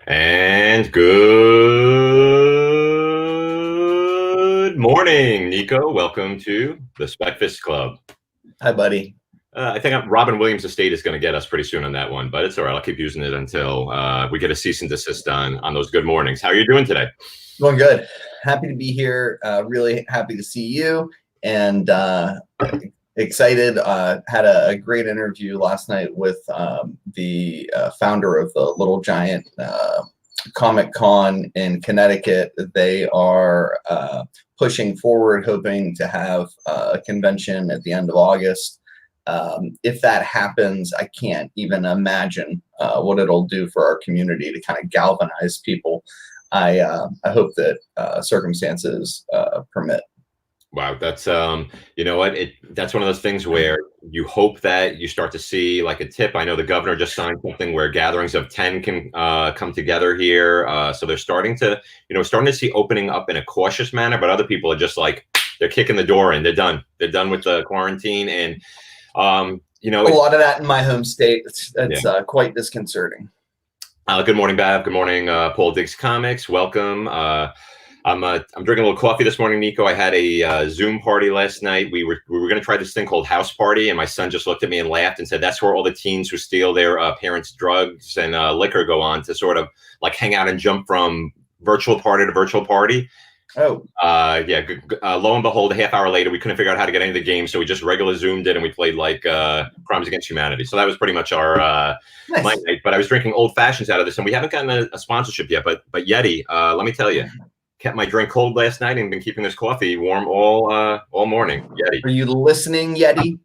And good morning, Nico. Welcome to the Specfast Club. Hi, buddy. I think Robin Williams' estate is going to get us pretty soon on that one, but it's all right. I'll keep using it until we get a cease and desist on those good mornings. How are you doing today? Going good. Happy to be here. Really happy to see you, and excited. Had a great interview last night with the founder of the Little Giant Comic Con in Connecticut. They are pushing forward, hoping to have a convention at the end of August. If that happens, I can't even imagine what it'll do for our community to kind of galvanize people. I hope that circumstances permit. Wow, that's you know what? That's one of those things where you hope that you start to see like a tip. I know the governor just signed something where gatherings of 10 can come together here. So they're starting to see opening up in a cautious manner, but other people are just like they're kicking the door in. They're done. They're done with the quarantine, and a lot of that in my home state. It's quite disconcerting. Good morning, Bav. Good morning, Paul Diggs Comics. Welcome. I'm drinking a little coffee this morning, Nico. I had a Zoom party last night. We were going to try this thing called House Party, and my son just looked at me and laughed and said, "That's where all the teens who steal their parents' drugs and liquor go on to sort of like hang out and jump from virtual party to virtual party." Oh, lo and behold, a half hour later, we couldn't figure out how to get into the game, so we just regular Zoomed in and we played like Crimes Against Humanity. So that was pretty much our nice. my night. But I was drinking old fashions out of this, and we haven't gotten a sponsorship yet. But Yeti, let me tell you, kept my drink cold last night and been keeping this coffee warm all morning. Yeti. Are you listening, Yeti?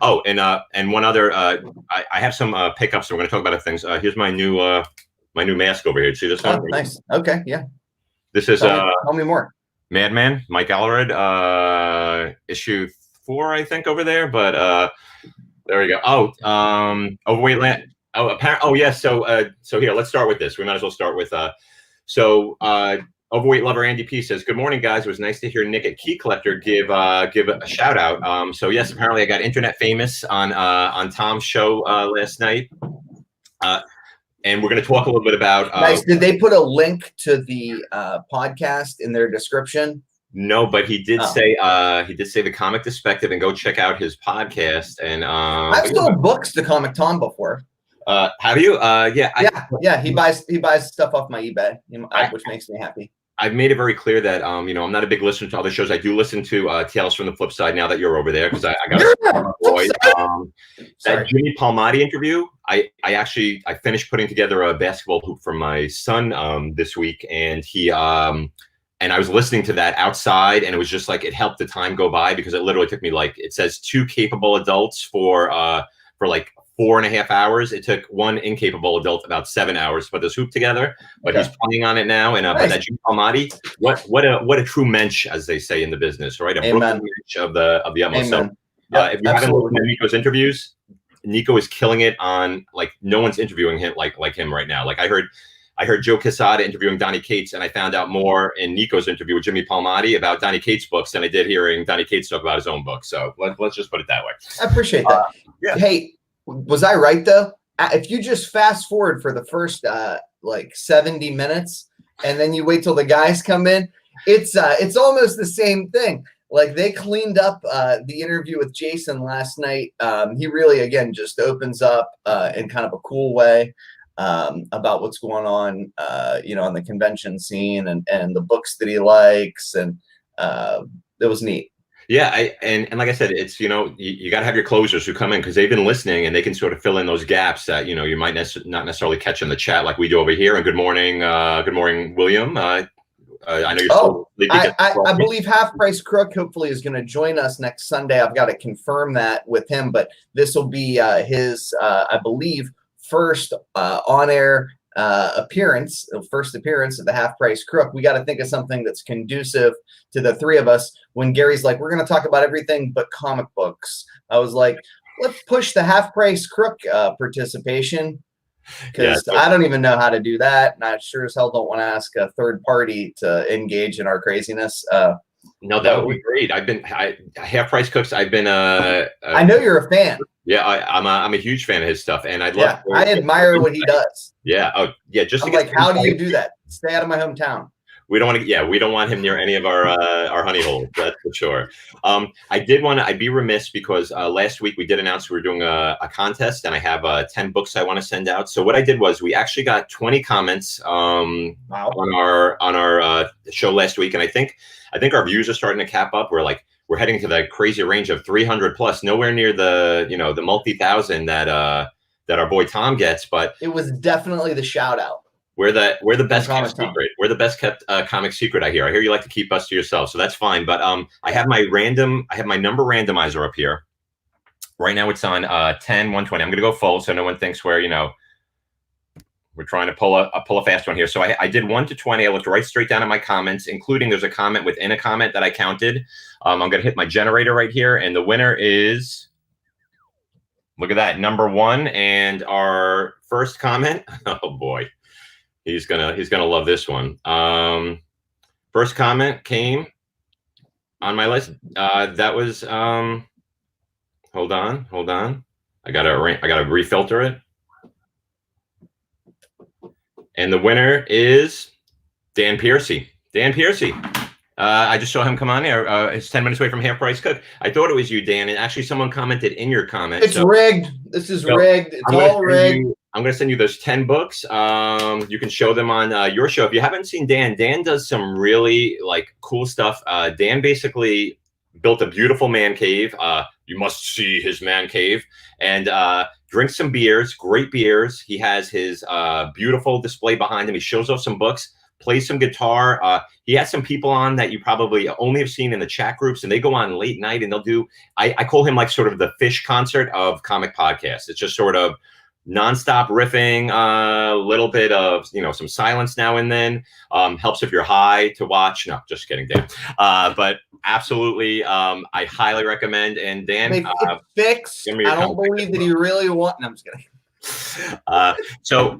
Oh, and one other, I have some pickups. So we're going to talk about things. Here's my new mask over here. See this one? Oh, nice. Okay, yeah. This is tell me more. Madman, Mike Allred, issue 4, I think, over there. But there we go. Oh, Overweight Land. Oh, apparently. Oh, yes. Yeah, so here, let's start with this. We might as well start with Overweight Lover Andy P says, "Good morning, guys. It was nice to hear Nick at Key Collector give a shout out. So yes, apparently I got internet famous on Tom's show last night. And we're going to talk a little bit about." Nice. Did they put a link to the podcast in their description? No, but he did say the Comic DeSPECtive, and go check out his podcast. And I've sold books to Comic Tom before. Have you? Yeah. He buys stuff off my eBay, which makes me happy. I've made it very clear that I'm not a big listener to other shows. I do listen to Tales from the Flipside now that you're over there, because I got boys. That Jimmy Palmiotti interview. I finished putting together a basketball hoop for my son this week, and he and I was listening to that outside, and it was just like it helped the time go by, because it literally took me, like, it says 2 capable adults for like 4.5 hours. It took 1 incapable adult about 7 hours to put this hoop together, but he's playing on it now. And but that Jimmy Palmiotti, what a true mensch, as they say in the business, right? A Brooklyn mensch of the utmost. So if you haven't listened to Nico's interviews, Nico is killing it on, like, no one's interviewing him like him right now. Like I heard Joe Quesada interviewing Donny Cates, and I found out more in Nico's interview with Jimmy Palmiotti about Donny Cates' books than I did hearing Donny Cates talk about his own book. So let's just put it that way. I appreciate that. Yeah. Hey, was I right though? If you just fast forward for the first like 70 minutes, and then you wait till the guys come in, it's almost the same thing. Like, they cleaned up the interview with Jason last night. He really, again, just opens up in kind of a cool way about what's going on, on the convention scene and the books that he likes, and it was neat. Yeah, and like I said, it's you got to have your closers who come in, because they've been listening, and they can sort of fill in those gaps that you might not necessarily catch in the chat like we do over here. And good morning, William. I know you're. I believe Half Price Crook hopefully is going to join us next Sunday. I've got to confirm that with him, but this will be his, I believe, first on-air appearance of the Half Price Crook. We got to think of something that's conducive to the three of us. When Gary's like, "We're going to talk about everything but comic books," I was like, let's push the Half Price Crook participation, because I don't even know how to do that, and I sure as hell don't want to ask a third party to engage in our craziness. No, that would be great. Half Price Cooks. I've been I know you're a fan. Yeah, I'm a huge fan of his stuff, and I'd love. Yeah, I admire what he does. Yeah. Oh, yeah. Just I'm like, how do you do that? Stay out of my hometown. We don't want to. Yeah, we don't want him near any of our honey holes. That's for sure. I'd be remiss because last week we did announce we were doing a contest, and I have 10 books I want to send out. So what I did was we actually got 20 comments on our show last week, and I think our views are starting to cap up. We're heading to that crazy range of 300 plus, nowhere near the the multi-thousand that our boy Tom gets, but it was definitely the shout out. We're the best kept secret. We're the best kept comic secret. I hear you like to keep us to yourself, so that's fine. But I have my number randomizer up here. Right now it's on 10, 120. I'm gonna go full so no one thinks we're trying to pull a fast one here. So I did 1 to 20. I looked right straight down at my comments, including there's a comment within a comment that I counted. I'm gonna hit my generator right here, and the winner is, look at that, number 1. And our first comment, oh boy. He's gonna love this one. First comment came on my list. That was hold on. I gotta refilter it. And the winner is Dan Piercy. I just saw him come on there. It's 10 minutes away from Half Price Cook. I thought it was you, Dan, and actually someone commented in your comment. It's rigged. This is rigged. It's all rigged. I'm going to send you those 10 books. You can show them on your show. If you haven't seen Dan does some really cool stuff. Dan basically built a beautiful man cave. You must see his man cave, and drinks some beers, great beers. He has his beautiful display behind him. He shows off some books, plays some guitar. He has some people on that you probably only have seen in the chat groups, and they go on late night and they'll do, I call him sort of the Fish concert of comic podcasts. It's just sort of nonstop riffing, a little bit of some silence now and then. Helps if you're high to watch. No, just kidding, Dan. But absolutely, I highly recommend. And Dan, fix. I don't believe that you really want. No, I'm just kidding. So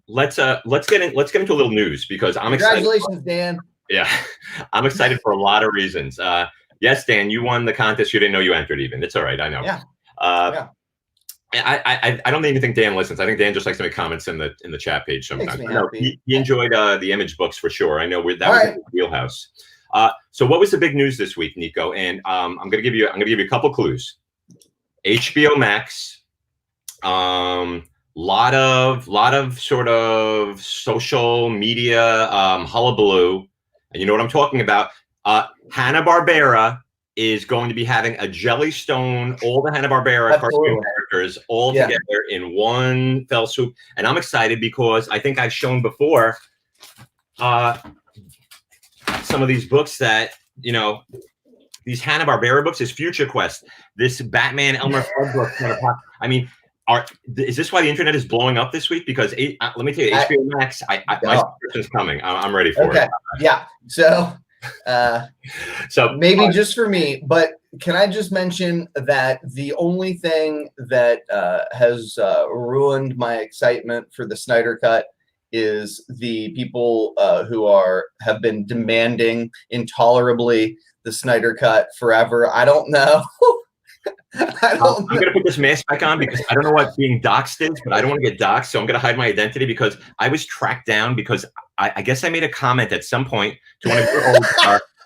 let's get into a little news because I'm excited. Congratulations, Dan. Yeah, I'm excited for a lot of reasons. Yes, Dan, you won the contest. You didn't know you entered even. It's all right. I know. Yeah. Yeah. I don't even think Dan listens. I think Dan just likes to make comments in the chat page sometimes. No, he enjoyed the image books for sure. I know that was his wheelhouse. So what was the big news this week, Nico? And I'm gonna give you a couple clues. HBO Max, lot of sort of social media hullabaloo, and you know what I'm talking about. Hanna-Barbera is going to be having a Jellystone, all the Hanna-Barbera cartoon characters all together in one fell swoop. And I'm excited because I think I've shown before some of these books that, these Hanna-Barbera books, this Future Quest, this Batman Elmer Fudd book. I mean, is this why the internet is blowing up this week? Because let me tell you, HBO Max, my subscription's coming. I'm ready for it. Yeah. So maybe just for me, but can I just mention that the only thing that has ruined my excitement for the Snyder Cut is the people who have been demanding intolerably the Snyder Cut forever. I don't know. I'm going to put this mask back on because I don't know what being doxxed is, but I don't want to get doxxed. So I'm going to hide my identity because I was tracked down because I guess I made a comment at some point to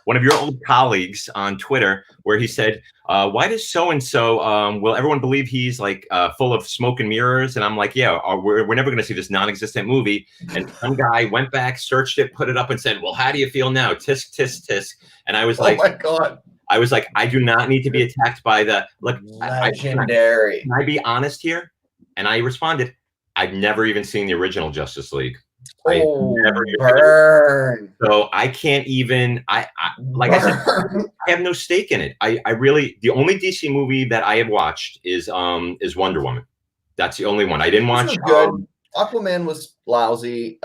one of your old colleagues on Twitter where he said, why does so-and-so, will everyone believe he's full of smoke and mirrors? And I'm like, yeah, we're never going to see this non-existent movie. And some guy went back, searched it, put it up and said, well, how do you feel now? Tisk, tisk, tisk. And I was like, oh my God. I was like, I do not need to be attacked by the legendary. Can I be honest here? And I responded, I've never even seen the original Justice League. Burn. So I can't even. I said, I have no stake in it. I really, the only DC movie that I have watched is Wonder Woman. That's the only one I didn't watch. Good. Aquaman was lousy.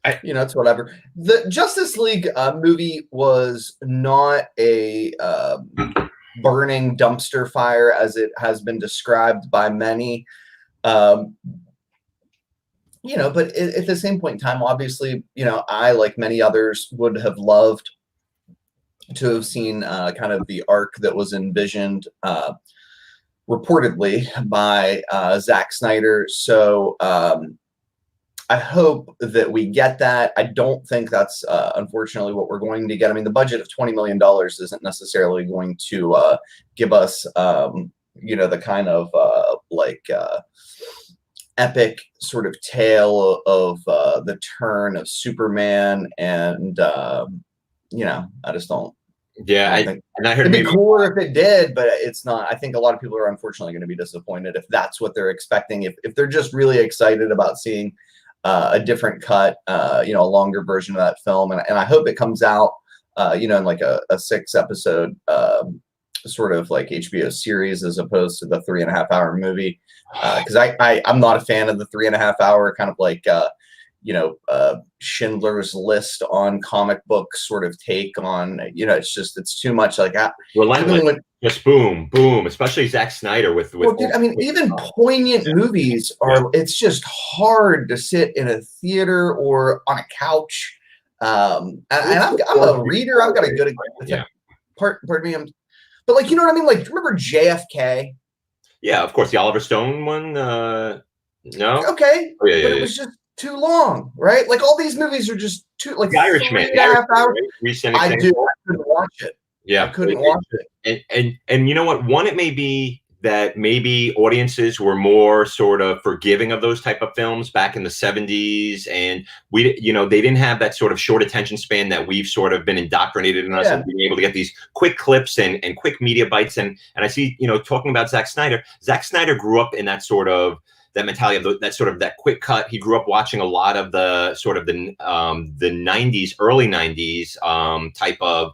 It's whatever. The Justice League movie was not a burning dumpster fire as it has been described by many. But at the same point in time, obviously, I, like many others, would have loved to have seen kind of the arc that was envisioned reportedly by Zack Snyder. So I hope that we get that. I don't think that's unfortunately what we're going to get. I mean, the budget of $20 million isn't necessarily going to give us, the kind of epic sort of tale of the turn of Superman. And, I just don't. Yeah, think and I heard it'd be cooler if it did, but it's not. I think a lot of people are unfortunately going to be disappointed if that's what they're expecting. If they're just really excited about seeing a different cut, a longer version of that film, and I hope it comes out, in like a 6-episode sort of like HBO series as opposed to the 3.5-hour movie, because I'm not a fan of the 3.5-hour kind of like Schindler's List on comic book sort of take on, it's too much like relentless. Just boom, boom, especially Zack Snyder with well, dude, I mean, even poignant movies it's just hard to sit in a theater or on a couch. And I'm a reader. I've got a good, pardon me. But like, you know what I mean? Like, remember JFK? Yeah, of course. The Oliver Stone one, no? Okay. But it was just too long, right? Like all these movies are just too, like, The Irishman, 3.5 hours. Recent I couldn't watch it. Yeah, I couldn't watch it. And you know what? One, it may be that maybe audiences were more sort of forgiving of those type of films back in the 70s, and they didn't have that sort of short attention span that we've sort of been indoctrinated in us, and being able to get these quick clips and quick media bites. And I see, talking about Zack Snyder grew up in that sort of that mentality of that quick cut. He grew up watching a lot of the sort of the 90s, early 90s type of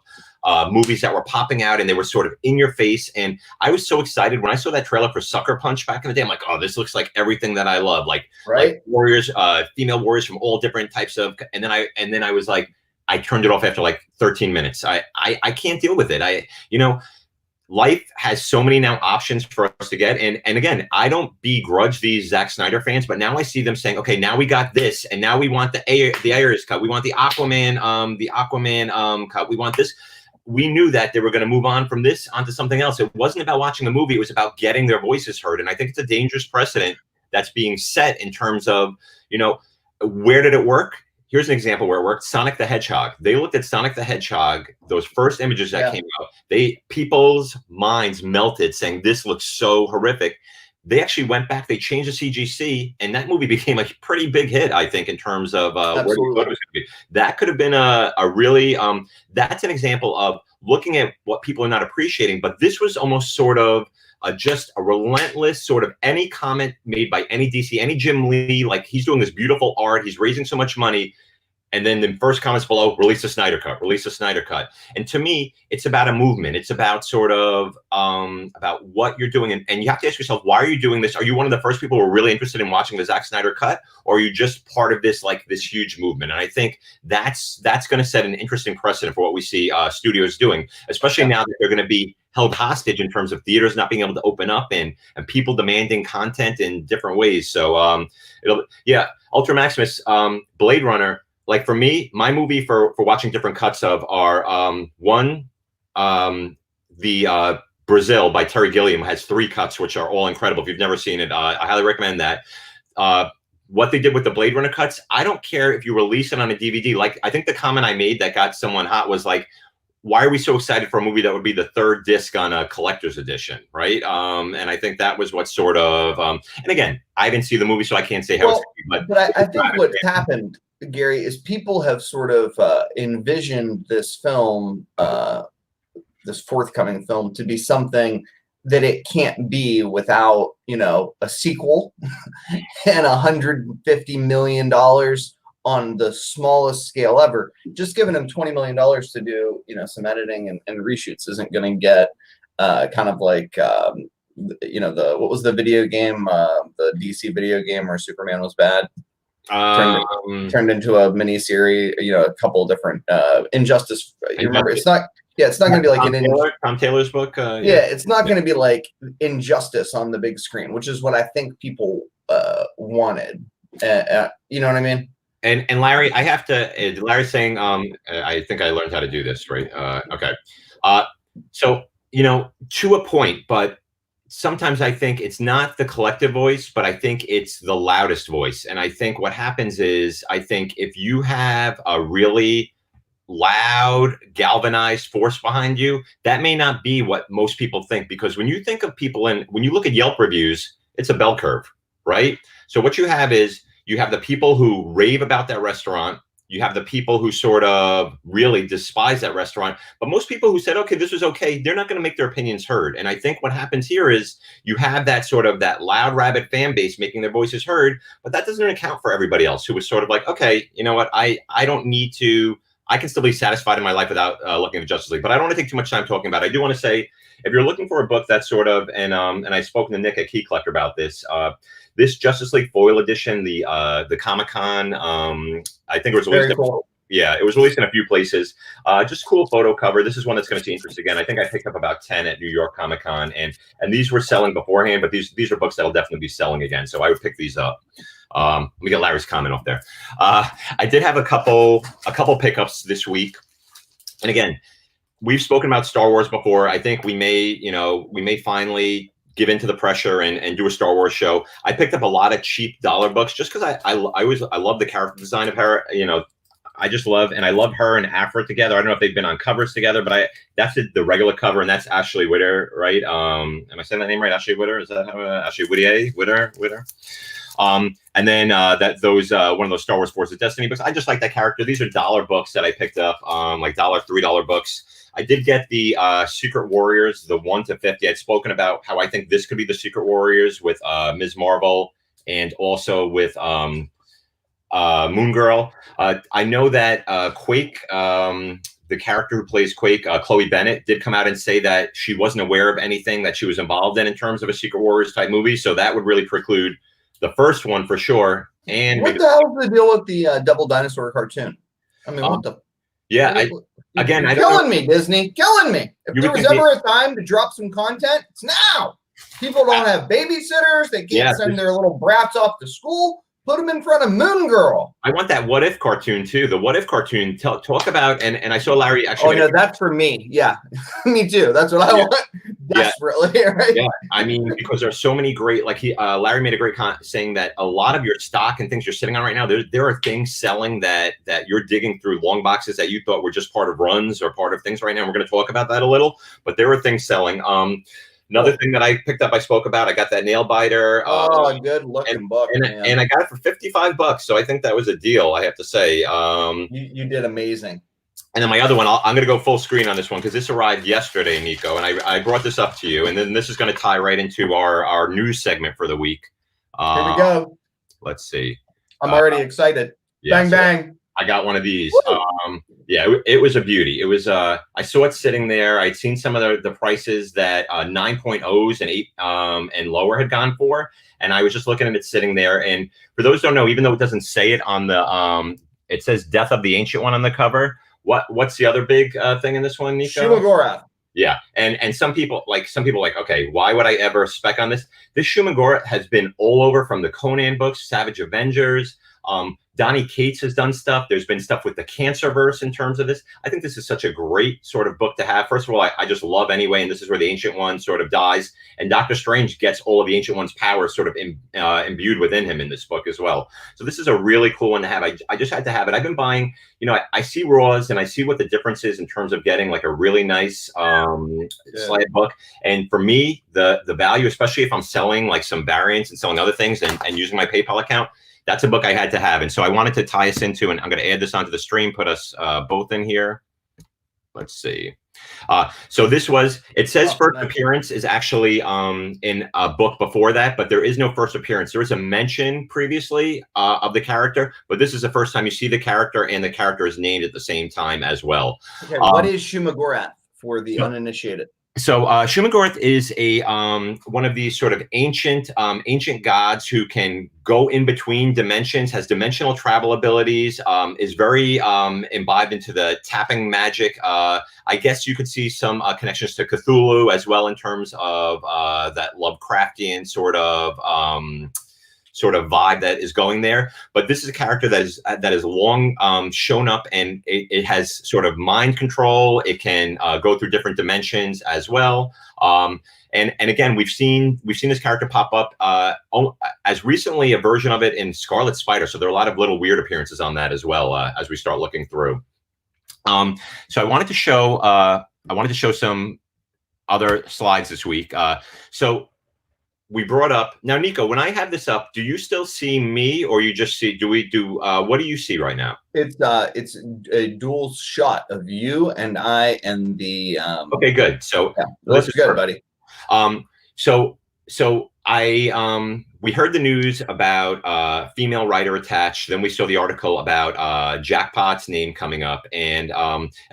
movies that were popping out, and they were sort of in your face. And I was so excited when I saw that trailer for Sucker Punch back in the day. I'm like, oh, this looks like everything that I love, like warriors, female warriors from all different types of. And then I was like, I turned it off after like 13 minutes. I can't deal with it. Life has so many now options for us to get. And again, I don't begrudge these Zack Snyder fans, but now I see them saying, okay, now we got this, and now we want the Ayers cut. We want the Aquaman cut. We want this. We knew that they were going to move on from this onto something else. It wasn't about watching the movie. It was about getting their voices heard. And I think it's a dangerous precedent that's being set in terms of, where did it work? Here's an example where it worked. Sonic the Hedgehog. They looked at Sonic the Hedgehog, those first images that came out. People's minds melted saying, this looks so horrific. They actually went back, they changed the CGC, and that movie became a pretty big hit, I think, in terms of where they thought it was going to be. That could have been a really, that's an example of looking at what people are not appreciating, but this was almost sort of just a relentless sort of any comment made by any DC, any Jim Lee, like he's doing this beautiful art, he's raising so much money, and then the first comments below, release a Snyder cut, release a Snyder cut. And to me, it's about a movement. It's about sort of about what you're doing. And you have to ask yourself, why are you doing this? Are you one of the first people who are really interested in watching the Zack Snyder cut? Or are you just part of this, like this huge movement? And I think that's going to set an interesting precedent for what we see studios doing, especially now that they're going to be held hostage in terms of theaters not being able to open up and people demanding content in different ways. So Ultra Maximus, Blade Runner. Like for me, my movie for watching different cuts of are the Brazil by Terry Gilliam has 3 cuts, which are all incredible. If you've never seen it, I highly recommend that. What they did with the Blade Runner cuts, I don't care if you release it on a DVD. Like I think the comment I made that got someone hot was like, why are we so excited for a movie that would be the 3rd disc on a collector's edition, right? And I think that was what sort of, and again, I didn't see the movie, so I can't say how it's going to be. But I think what's happened, Gary, is people have sort of envisioned this film, this forthcoming film, to be something that it can't be without, a sequel and $150 million on the smallest scale ever. Just giving him $20 million to do, some editing and reshoots isn't going to get kind of like, what was the video game, the DC video game where Superman was bad? Turned into a mini series, a couple of different Injustice. You remember, it's not going to be like Tom Taylor's book. It's not going to be like Injustice on the big screen, which is what I think people wanted. You know what I mean? And Larry, I have to. Larry's saying, I think I learned how to do this, right? Okay. So to a point, but sometimes I think it's not the collective voice, but I think it's the loudest voice. And I think what happens is, I think if you have a really loud, galvanized force behind you, that may not be what most people think. Because when you think of people and when you look at Yelp reviews, it's a bell curve, right? So what you have is you have the people who rave about that restaurant. You have the people who sort of really despise that restaurant. But most people who said, okay, this was okay, they're not going to make their opinions heard. And I think what happens here is you have that sort of that loud, rabid fan base making their voices heard. But that doesn't account for everybody else who was sort of like, okay, you know what, I don't need to. I can still be satisfied in my life without looking at the Justice League. But I don't want to take too much time talking about it. I do want to say, if you're looking for a book that's sort of, and I've spoken to Nick at Key Collector about this, this Justice League foil edition, the Comic-Con, I think it was released. Very cool. Yeah, it was released in a few places. Just cool photo cover. This is one that's going to see interest again. I think I picked up about 10 at New York Comic-Con, and these were selling beforehand, but these are books that'll definitely be selling again. So I would pick these up. Let me get Larry's comment off there. I did have a couple pickups this week, and again, we've spoken about Star Wars before. I think we may finally give into the pressure and do a Star Wars show. I picked up a lot of cheap dollar books just because I love the character design of her. I just love, and I love her and Afra together. I don't know if they've been on covers together, but that's the regular cover, and that's Ashley Witter, right? Am I saying that name right? Ashley Witter? Is that how Ashley Whittier? Witter? And then one of those Star Wars Forces of Destiny books. I just like that character. These are dollar books that I picked up, like $3 books. I did get the Secret Warriors, the 1 to 50. I'd spoken about how I think this could be the Secret Warriors with Ms. Marvel and also with Moon Girl. I know that Quake, the character who plays Quake, Chloe Bennett, did come out and say that she wasn't aware of anything that she was involved in terms of a Secret Warriors type movie. So that would really preclude the first one for sure. And what the hell is the deal with the Double Dinosaur cartoon? I mean, what the? Yeah, I don't know. Killing me, Disney, killing me. If there was ever a time to drop some content, it's now. People don't have babysitters. They can't send their little brats off to school. Put them in front of Moon Girl. I want that What If cartoon too. The What If cartoon. Talk about, and I saw Larry actually. Oh no, that's for me. Yeah, me too. That's what I want desperately. Right? Yeah, I mean, because there's so many great. Like Larry made a great comment saying that a lot of your stock and things you're sitting on right now, there are things selling that you're digging through long boxes that you thought were just part of runs or part of things right now. We're going to talk about that a little, but there are things selling. Another thing that I picked up, I spoke about, I got that nail biter. Good looking book. And I got it for $55. So I think that was a deal, I have to say. You did amazing. And then my other one, I'm going to go full screen on this one because this arrived yesterday, Nico. And I brought this up to you. And then this is going to tie right into our news segment for the week. Here we go. Let's see. I'm already excited. Yeah, bang, bang. I got one of these. Yeah, it was a beauty. It was. I saw it sitting there. I'd seen some of the prices that 9.0s and 8 and lower had gone for, and I was just looking at it sitting there. And for those who don't know, even though it doesn't say it on the, it says "Death of the Ancient One" on the cover. What's the other big thing in this one, Nico? Shumagorath. Yeah, and some people like, okay, why would I ever spec on this? This Shumagorath has been all over, from the Conan books, Savage Avengers. Donnie Cates has done stuff. There's been stuff with the Cancerverse in terms of this. I think this is such a great sort of book to have. First of all, I just love anyway, and this is where the Ancient One sort of dies. And Doctor Strange gets all of the Ancient One's powers sort of imbued within him in this book as well. So this is a really cool one to have. I just had to have it. I've been buying, I see Raws and I see what the difference is in terms of getting like a really nice slide book. And for me, the value, especially if I'm selling like some variants and selling other things and using my PayPal account, that's a book I had to have. And so I wanted to tie us into, and I'm going to add this onto the stream, put us both in here. Let's see. So this was, it says first appearance is actually in a book before that, but there is no first appearance. There is a mention previously of the character, but this is the first time you see the character, and the character is named at the same time as well. Okay, what is Shumagorath for the uninitiated? So Shumagorath is a one of these sort of ancient gods who can go in between dimensions, has dimensional travel abilities, is very imbibed into the tapping magic. I guess you could see some connections to Cthulhu as well in terms of that Lovecraftian sort of vibe that is going there. But this is a character that is long shown up, and it has sort of mind control. It can go through different dimensions as well. And again, we've seen this character pop up as recently a version of it in Scarlet Spider. So there are a lot of little weird appearances on that as well as we start looking through. So I wanted to show some other slides this week. So we brought up now, Nico. When I have this up, do you still see me, or you just see? What do you see right now? It's a dual shot of you and I and the. Okay, good. So yeah, that's good, buddy. So we heard the news about female writer attached. Then we saw the article about Jackpot's name coming up. And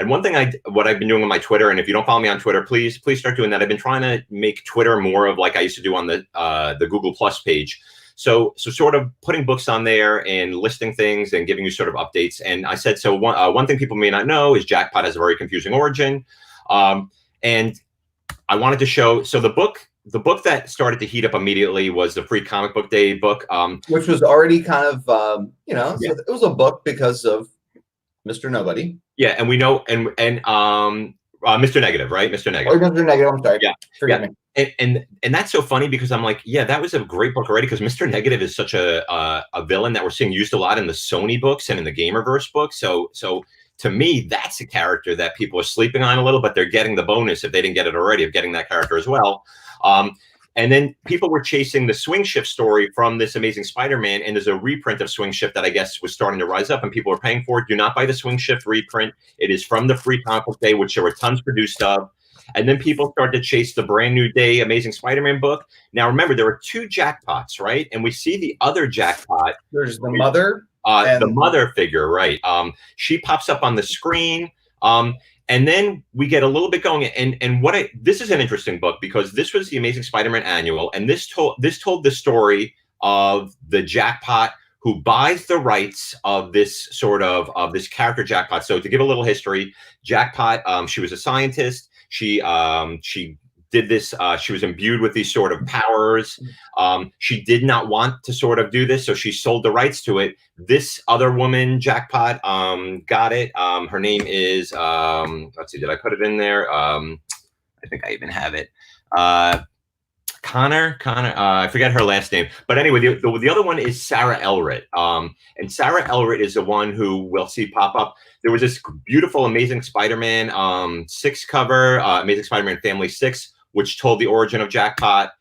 one thing what I've been doing on my Twitter, and if you don't follow me on Twitter, please start doing that. I've been trying to make Twitter more of like I used to do on the Google Plus page. So sort of putting books on there and listing things and giving you sort of updates. And I said, so one thing people may not know is Jackpot has a very confusing origin. And I wanted to show, so the book that started to heat up immediately was the Free Comic Book Day book, which was already kind of yeah. It was a book because of Mr. Nobody. Yeah, and we know and Mr. Negative, right? Mr. Negative. Oh, Mr. Negative. I'm sorry. Yeah, forgive me. And that's so funny because I'm like, yeah, that was a great book already, because Mr. Negative is such a villain that we're seeing used a lot in the Sony books and in the Gamerverse books. So to me, that's a character that people are sleeping on a little, but they're getting the bonus, if they didn't get it already, of getting that character as well. And then people were chasing the Swing Shift story from this Amazing Spider-Man, and there's a reprint of Swing Shift that I guess was starting to rise up, and people are paying for it. Do not buy the Swing Shift reprint. It is from the Free Comic Book Day, which there were tons produced of. And then people started to chase the Brand New Day Amazing Spider-Man book. Now, remember, there are two Jackpots, right? And we see the other Jackpot. There's the mother. The mother figure, right? She pops up on the screen. And then we get a little bit going, and this is an interesting book, because this was the Amazing Spider-Man annual, and this told the story of the Jackpot who buys the rights of this this character Jackpot. So to give a little history, Jackpot, she was a scientist. She did this. She was imbued with these sort of powers. She did not want to sort of do this, so she sold the rights to it. This other woman, Jackpot, got it. Her name is, let's see, did I put it in there? I think I even have it. Connor, I forget her last name. But anyway, the other one is Sarah Elritt. And Sarah Elritt is the one who we'll see pop up. There was this beautiful Amazing Spider-Man 6 cover, Amazing Spider-Man Family 6, which told the origin of Jackpot.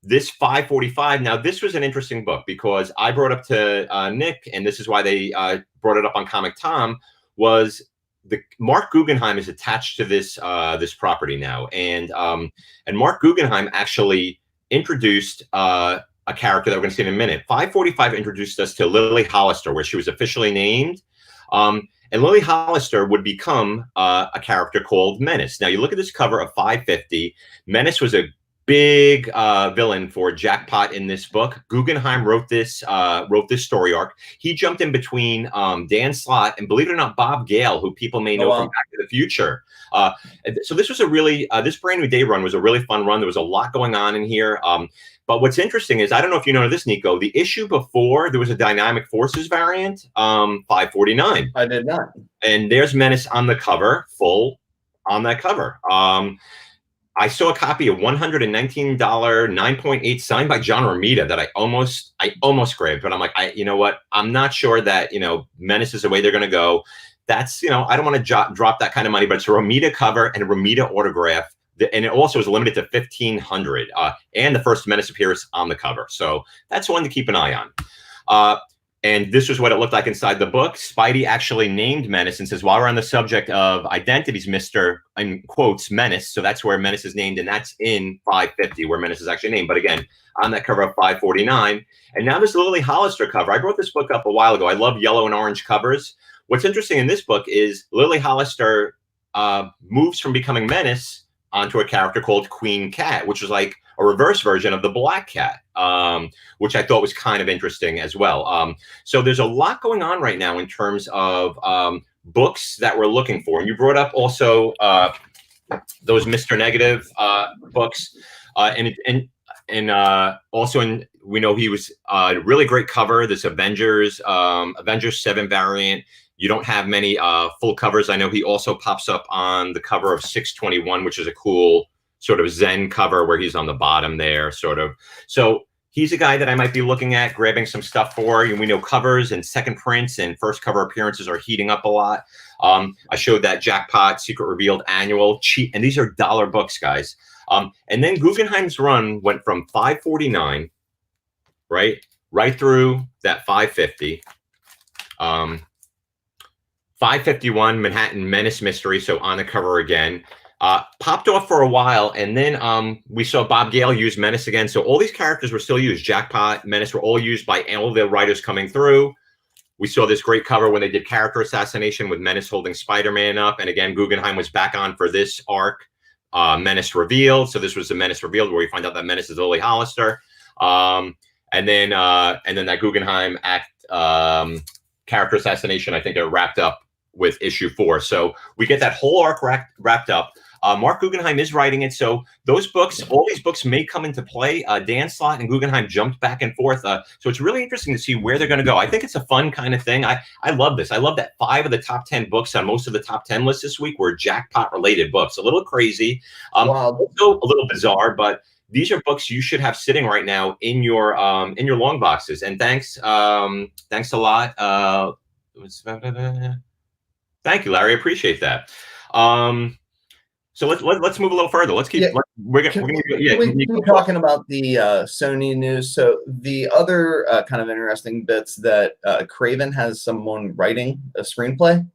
This 545, now this was an interesting book, because I brought up to Nick, and this is why they brought it up on Comic Tom, was Mark Guggenheim is attached to this this property now, and Mark Guggenheim actually introduced a character that we're going to see in a minute. 545 introduced us to Lily Hollister, where she was officially named. And Lily Hollister would become a character called Menace. Now, you look at this cover of 550. Menace was a big villain for Jackpot in this book. Guggenheim wrote this story arc. He jumped in between Dan Slott and, believe it or not, Bob Gale, who people may know from Back to the Future. So this was a really this Brand New Day run was a really fun run. There was a lot going on in here. But what's interesting is, I don't know if you know this, Nico, the issue before, there was a Dynamic Forces variant, 549. I did not. And there's Menace on the cover, full on that cover. I saw a copy of $119 9.8 signed by John Romita that I almost grabbed, but I'm like, you know what? I'm not sure that, Menace is the way they're going to go. That's, I don't want to drop that kind of money, but it's a Romita cover and a Romita autograph. And it also is limited to 1,500. And the first Menace appears on the cover. So that's one to keep an eye on. And this was what it looked like inside the book. Spidey actually named Menace and says, while we're on the subject of identities, Mr. in quotes, Menace. So that's where Menace is named. And that's in 550 where Menace is actually named. But again, on that cover of 549. And now this Lily Hollister cover. I brought this book up a while ago. I love yellow and orange covers. What's interesting in this book is Lily Hollister moves from becoming Menace onto a character called Queen Cat, which was like a reverse version of the Black Cat, which I thought was kind of interesting as well. So there's a lot going on right now in terms of books that we're looking for. And you brought up also those Mr. Negative books, and also we know he was a really great cover. This Avengers 7 variant. You don't have many full covers. I know he also pops up on the cover of 621, which is a cool sort of Zen cover where he's on the bottom there, sort of. So he's a guy that I might be looking at grabbing some stuff for. And we know covers and second prints and first cover appearances are heating up a lot. I showed that Jackpot Secret Revealed annual cheap, and these are dollar books, guys. And then Guggenheim's run went from $5.49, right through that $5.50. $5.51 Manhattan Menace Mystery, so on the cover again. Popped off for a while, and then we saw Bob Gale use Menace again. So all these characters were still used. Jackpot, Menace were all used by all the writers coming through. We saw this great cover when they did Character Assassination with Menace holding Spider-Man up. And again, Guggenheim was back on for this arc, Menace Revealed. So this was the Menace Revealed where we find out that Menace is Lily Hollister. And then that Guggenheim act, Character Assassination, I think it wrapped up with issue 4. So we get that whole arc wrapped up. Mark Guggenheim is writing it. So those books, all these books may come into play. Dan Slott and Guggenheim jumped back and forth. So it's really interesting to see where they're going to go. I think it's a fun kind of thing. I love this. I love that 5 of the top 10 books on most of the top 10 lists this week were Jackpot related books. A little crazy, Wow. also a little bizarre, but these are books you should have sitting right now in your long boxes. And thanks a lot. Thank you, Larry. I appreciate that. So let's move a little further. Let's keep. Yeah. We're Can gonna we keep talking about the Sony news? So the other kind of interesting bits that Craven has someone writing a screenplay.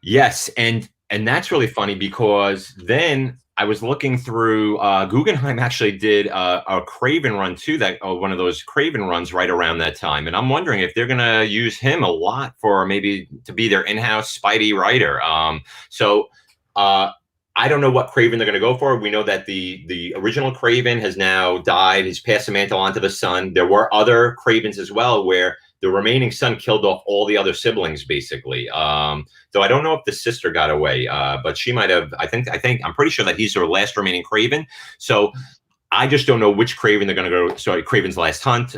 Yes, and that's really funny because then I was looking through. Guggenheim actually did a Craven run too. That one of those Craven runs right around that time, and I'm wondering if they're gonna use him a lot for maybe to be their in-house Spidey writer. So I don't know what Craven they're gonna go for. We know that the original Craven has now died. He's passed the mantle on to the son. There were other Cravens as well where the remaining son killed off all the other siblings, basically. So I don't know if the sister got away, but she might have. I'm pretty sure that he's their last remaining Craven. So I just don't know which Craven they're going to go. Sorry, Craven's Last Hunt,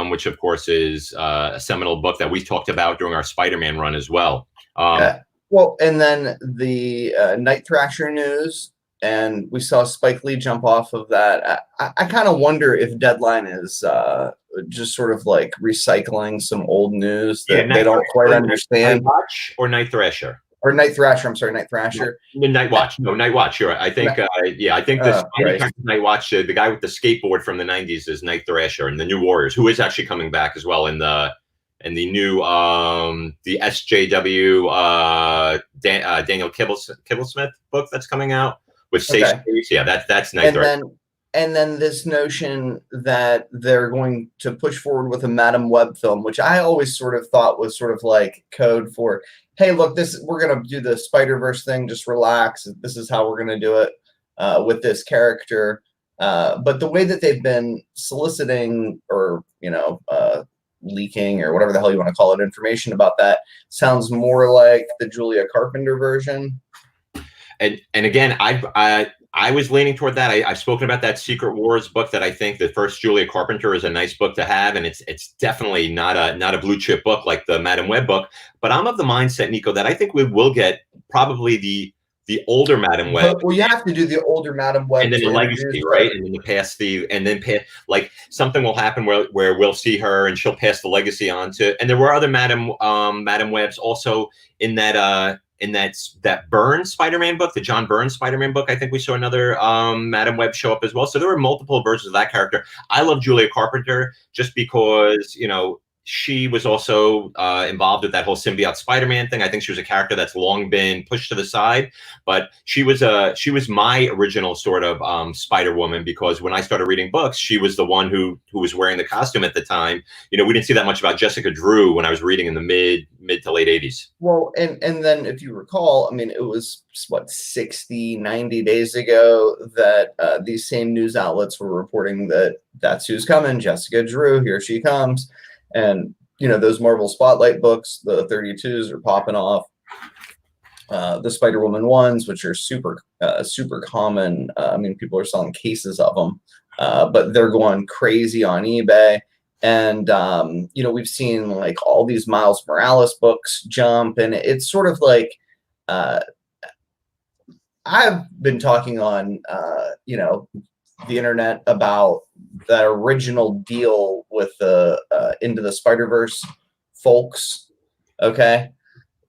which of course is a seminal book that we talked about during our Spider-Man run as well. Well, and then the Night Thrasher news, and we saw Spike Lee jump off of that. I kind of wonder if Deadline is just sort of like recycling some old news that they don't quite understand. Night Watch or Night Thrasher? Or Night Thrasher. I'm sorry, Night Thrasher. Night Watch. No, Night Watch. You're right. I think, I think this Night Watch, the guy with the skateboard from the 90s is Night Thrasher, and the New Warriors, who is actually coming back as well in the new the SJW Daniel Kibblesmith book that's coming out with Sage. Yeah, that's Night Thrasher. And then this notion that they're going to push forward with a Madam Web film, which I always sort of thought was sort of like code for, hey, look, we're going to do the Spider-Verse thing. Just relax. This is how we're going to do it with this character. But the way that they've been soliciting or, leaking or whatever the hell you want to call it, information about that sounds more like the Julia Carpenter version. And again, I was leaning toward that. I've spoken about that Secret Wars book that I think the first Julia Carpenter is a nice book to have, and it's definitely not a blue chip book like the Madam Web book. But I'm of the mindset, Nico, that I think we will get probably the older Madam Web. Well, you have to do the older Madam Web, and then the legacy, right? And then like something will happen where we'll see her and she'll pass the legacy on to. And there were other Madam Webs also in that. In that Byrne Spider-Man book, the John Byrne Spider-Man book, I think we saw another Madam Web show up as well. So there were multiple versions of that character. I love Julia Carpenter just because, she was also involved with that whole symbiote Spider-Man thing. I think she was a character that's long been pushed to the side, but she was my original sort of Spider-Woman, because when I started reading books, she was the one who was wearing the costume at the time. We didn't see that much about Jessica Drew when I was reading in the mid to late 80s. Well, and then if you recall, it was 60, 90 days ago that these same news outlets were reporting that that's who's coming, Jessica Drew, here she comes. And, those Marvel Spotlight books, the 32s are popping off. The Spider-Woman ones, which are super common. People are selling cases of them but they're going crazy on eBay. And, we've seen like all these Miles Morales books jump, and it's sort of like, I've been talking on, the internet about that original deal with the Into the Spider-Verse folks, okay?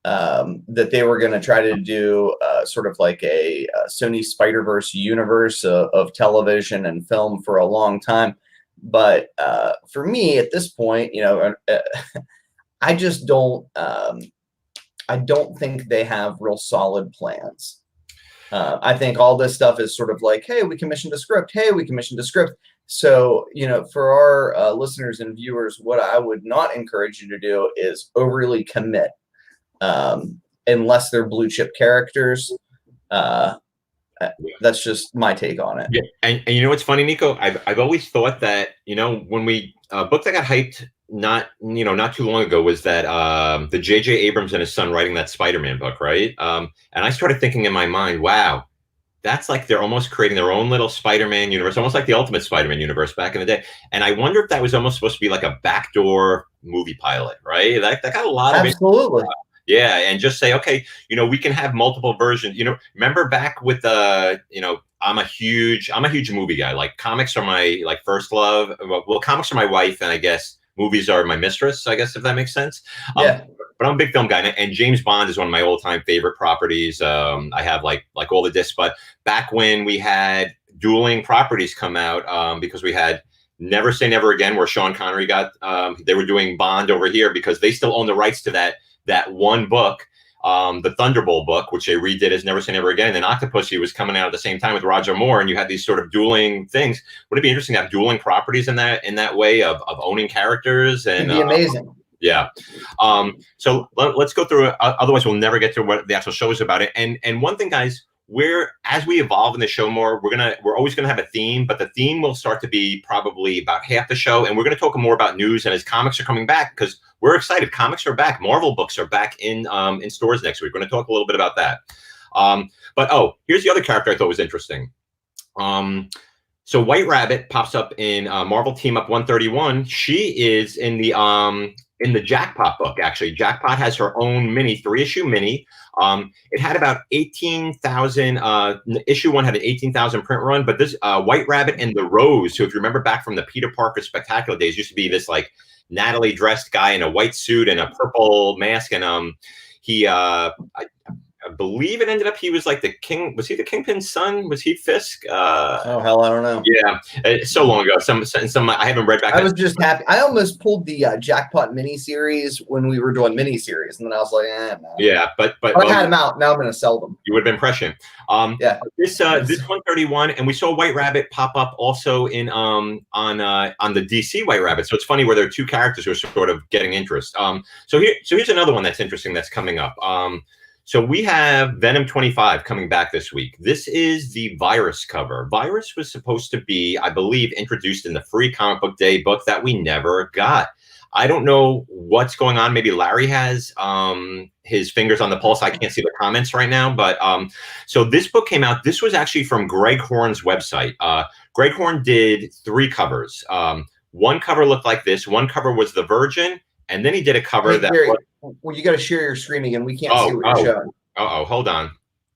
That they were going to try to do sort of like a Sony Spider-Verse universe of television and film for a long time. But for me at this point, I just don't, I don't think they have real solid plans. I think all this stuff is sort of like, hey, we commissioned a script. Hey, we commissioned a script. So, for our listeners and viewers, what I would not encourage you to do is overly commit, unless they're blue chip characters. That's just my take on it. Yeah, and you know what's funny, Nico? I've always thought that when we book that got hyped not too long ago was that the J.J. Abrams and his son writing that Spider-Man book, right? And I started thinking in my mind, wow, that's like they're almost creating their own little Spider-Man universe, almost like the Ultimate Spider-Man universe back in the day. And I wonder if that was almost supposed to be like a backdoor movie pilot, right? That got a lot of absolutely. Yeah, and just say, okay, we can have multiple versions. Remember back with the, I'm a huge movie guy. Like comics are my first love. Well, comics are my wife, and I guess movies are my mistress, I guess, if that makes sense. Yeah. But I'm a big film guy, and James Bond is one of my all-time favorite properties. I have like all the discs, but back when we had dueling properties come out, because we had Never Say Never Again, where Sean Connery got, they were doing Bond over here because they still own the rights to that one book, the Thunderbolt book, which they redid as Never Say Never Again. And then Octopussy was coming out at the same time with Roger Moore, and you had these sort of dueling things. Would it be interesting to have dueling properties in that way of owning characters? And it'd be amazing. Yeah. So let's go through it. Otherwise, we'll never get to what the actual show is about it. And one thing, guys, as we evolve in the show more, we're always gonna have a theme, but the theme will start to be probably about half the show, and we're gonna talk more about news and as comics are coming back, because we're excited. Comics are back. Marvel books are back in stores next week. We're gonna talk a little bit about that. But here's the other character I thought was interesting. So White Rabbit pops up in Marvel Team Up 131. She is in the Jackpot book, actually. Jackpot has her own 3-issue mini. It had about 18,000, issue 1 had an 18,000 print run, but this White Rabbit and the Rose, who if you remember back from the Peter Parker Spectacular days, used to be this like Natalie dressed guy in a white suit and a purple mask, and he I believe it ended up he was like the king. Was he the Kingpin's son? Was he Fisk? Oh hell, I don't know. Yeah, it's so long ago. Some I haven't read back. I was just happy. I almost pulled the Jackpot miniseries when we were doing miniseries, and then I was like, no. Yeah, but I had them out. Now I'm going to sell them. You would have been prescient. Yeah. This 131, and we saw White Rabbit pop up also in on the DC White Rabbit. So it's funny where there are two characters who are sort of getting interest. So here's another one that's interesting that's coming up. So we have Venom 25 coming back this week. This is the Virus cover. Virus was supposed to be, I believe, introduced in the free Comic Book Day book that we never got. I don't know what's going on. Maybe Larry has his fingers on the pulse. I can't see the comments right now. But so this book came out. This was actually from Greg Horn's website. Greg Horn did 3 covers. One cover looked like this. One cover was the Virgin. And then he did a cover well, you got to share your screen again. We can't see what you're showing. Hold on.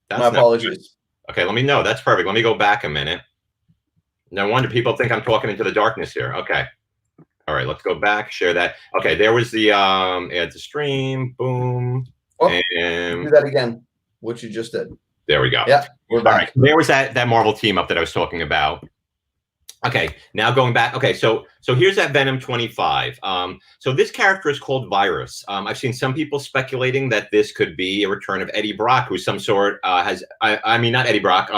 That's my apologies. Okay, let me know. That's perfect. Let me go back a minute. No wonder people think I'm talking into the darkness here. Okay. All right, let's go back, share that. Okay, there was the add to stream. Boom. Oh, and do that again, what you just did. There we go. Yeah, we're back. All right, there was that Marvel team up that I was talking about. Okay, now going back. Okay, so here's that Venom 25. So this character is called Virus. I've seen some people speculating that this could be a return of Eddie Brock, who some sort I mean, not Eddie Brock,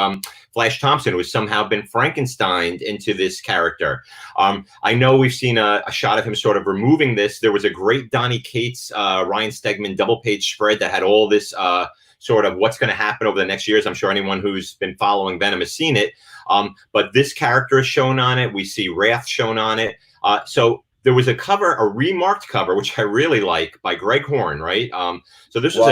Flash Thompson, who has somehow been Frankensteined into this character. I know we've seen a shot of him sort of removing this. There was a great Donny Cates, Ryan Stegman double-page spread that had all this sort of what's going to happen over the next years. I'm sure anyone who's been following Venom has seen it. But this character is shown on it. We see Wrath shown on it. So there was a cover, a remarked cover, which I really like, by Greg Horn, right? So this was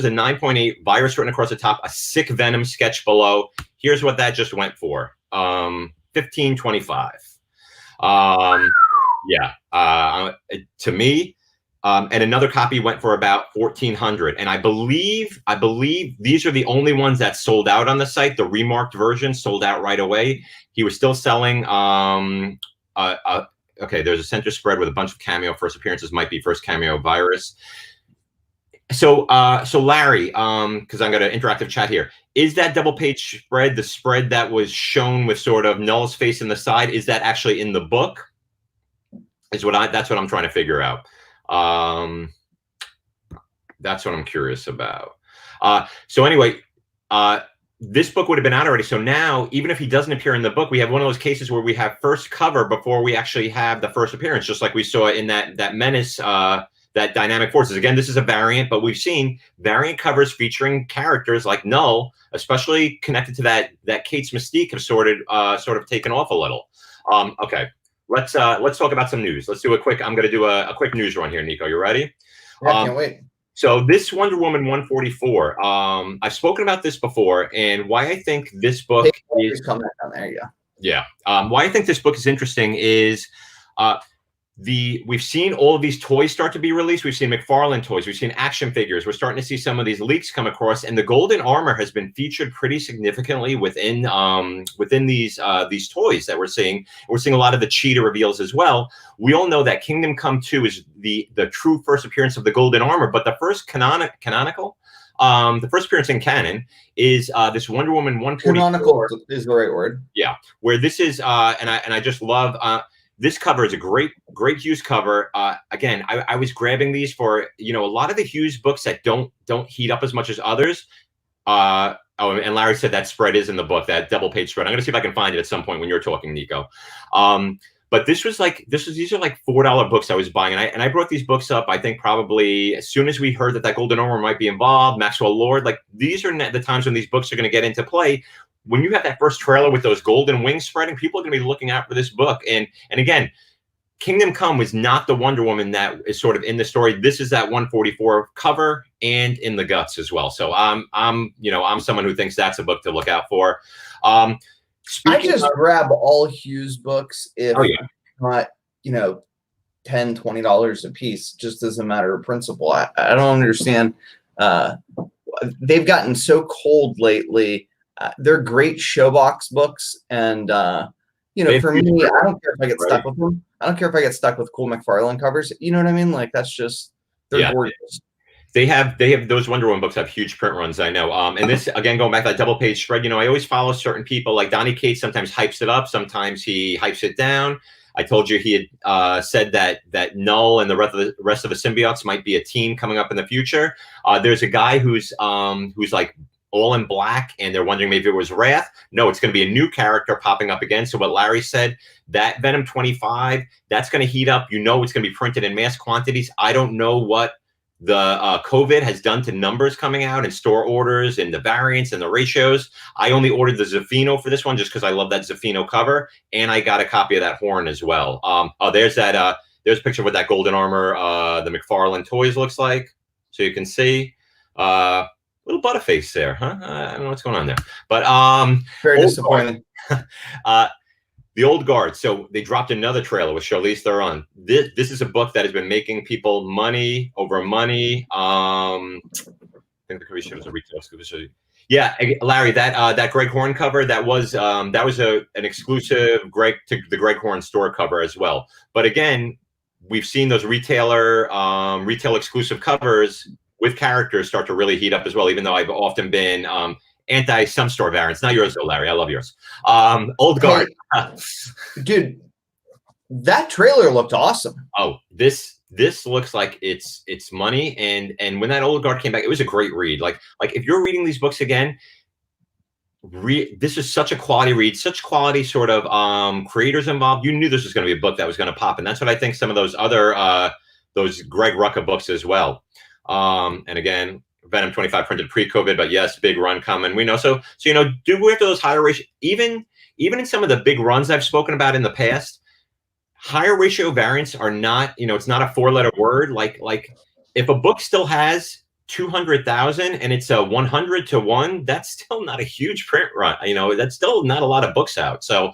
a 9.8, Virus written across the top, a sick Venom sketch below. Here's what that just went for. $15.25. To me, and another copy went for about $1,400. And I believe these are the only ones that sold out on the site. The remarked version sold out right away. He was still selling. Okay, there's a center spread with a bunch of cameo first appearances. Might be first cameo virus. So Larry, because I'm going to interactive chat here. Is that double page spread the spread that was shown with sort of Null's face in the side? Is that actually in the book? That's what I'm trying to figure out. That's what I'm curious about. So anyway, this book would have been out already. So now, even if he doesn't appear in the book, we have one of those cases where we have first cover before we actually have the first appearance, just like we saw in that Menace, that Dynamic Forces. Again, this is a variant, but we've seen variant covers featuring characters like Null, especially connected to that Kate's mystique, have sort of taken off a little. Okay, let's talk about some news. Let's do a quick. I'm going to do a quick news run here, Nico. You ready? Yeah, I can't wait. So this Wonder Woman 144, I've spoken about this before, and why I think this book is coming down there. Yeah. Yeah. Why I think this book is interesting is we've seen all of these toys start to be released. We've seen McFarlane toys. We've seen action figures. We're starting to see some of these leaks come across, and the golden armor has been featured pretty significantly within these toys that we're seeing. We're seeing a lot of the cheetah reveals as well. We all know that Kingdom Come 2 is the true first appearance of the golden armor, but the first canonical, the first appearance in canon is this Wonder Woman 144. Canonical is the right word. Yeah, where this is, and I just love. This cover is a great Hughes cover. Again, I was grabbing these for, a lot of the Hughes books that don't heat up as much as others. Oh, and Larry said that spread is in the book, that double page spread. I'm going to see if I can find it at some point when you're talking, Nico. But these are like $4 books I was buying. And I brought these books up, I think probably as soon as we heard that golden armor might be involved, Maxwell Lord, like these are the times when these books are going to get into play. When you have that first trailer with those golden wings spreading, people are going to be looking out for this book. And again, Kingdom Come was not the Wonder Woman that is sort of in the story. This is that 144 cover and in the guts as well. So I'm someone who thinks that's a book to look out for. I just grab all Hughes books if not, $10, $20 a piece, just as a matter of principle. I don't understand. They've gotten so cold lately. They're great showbox books, and for me, I don't care if I get stuck with them. I don't care if I get stuck with cool McFarlane covers. You know what I mean? Like that's just they're gorgeous. They have those Wonder Woman books have huge print runs. I know. And this again going back to that double page spread. I always follow certain people like Donny Cates. Sometimes hypes it up. Sometimes he hypes it down. I told you he had said that Null and the rest of the symbiotes might be a team coming up in the future. There's a guy who's like all in black, and they're wondering maybe it was Wrath. No, it's going to be a new character popping up again. So what Larry said, that Venom 25, that's going to heat up. It's going to be printed in mass quantities. I don't know what the COVID has done to numbers coming out and store orders and the variants and the ratios. I only ordered the Zafino for this one just because I love that Zafino cover, and I got a copy of that Horn as well. There's that. There's a picture of what that golden armor, the McFarlane toys looks like, so you can see. Little Butterface there, huh? I don't know what's going on there, but very disappointing. The Old Guard. So they dropped another trailer with Charlize Theron. This is a book that has been making people money over money. I think the cover shows a retail exclusive. Yeah, Larry, that Greg Horn cover that was an exclusive to the Greg Horn store cover as well. But again, we've seen those retail exclusive covers with characters start to really heat up as well, even though I've often been anti some store variants. Not yours though, Larry. I love yours. Old Guard. Hey, dude, that trailer looked awesome. Oh, this looks like it's money. And when that Old Guard came back, it was a great read. Like if you're reading these books again, this is such a quality read, such quality sort of creators involved. You knew this was going to be a book that was going to pop. And that's what I think some of those other those Greg Rucka books as well. And again, Venom 25 printed pre-COVID, but yes, big run coming. We know. So do we have those higher ratio, even in some of the big runs I've spoken about in the past, higher ratio variants are not, it's not a 4-letter word. Like if a book still has 200,000 and it's a 100 to 1. That's still not a huge print run. That's still not a lot of books out. So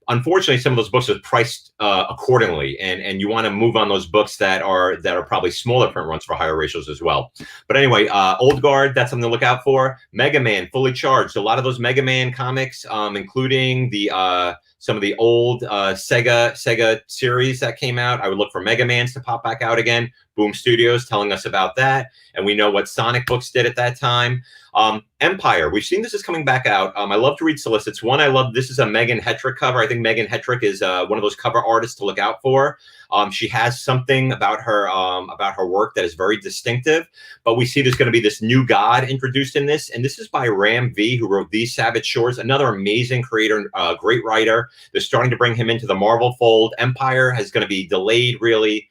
unfortunately, some of those books are priced accordingly, and you want to move on those books that are probably smaller print runs for higher ratios as well. But anyway, Old Guard, that's something to look out for. Mega Man Fully Charged, a lot of those Mega Man comics, including the some of the old Sega series that came out. I would look for Mega Mans to pop back out again. Boom Studios telling us about that, and we know what Sonic books did at that time. Empire, we've seen this is coming back out. I love to read solicits. One, I love, this is a Megan Hetrick cover. I think Megan Hetrick is one of those cover artists to look out for. She has something about her work that is very distinctive. But we see there's going to be this new god introduced in this, and this is by Ram V, who wrote These Savage Shores. Another amazing creator, great writer. They're starting to bring him into the Marvel fold. Empire is going to be delayed, really.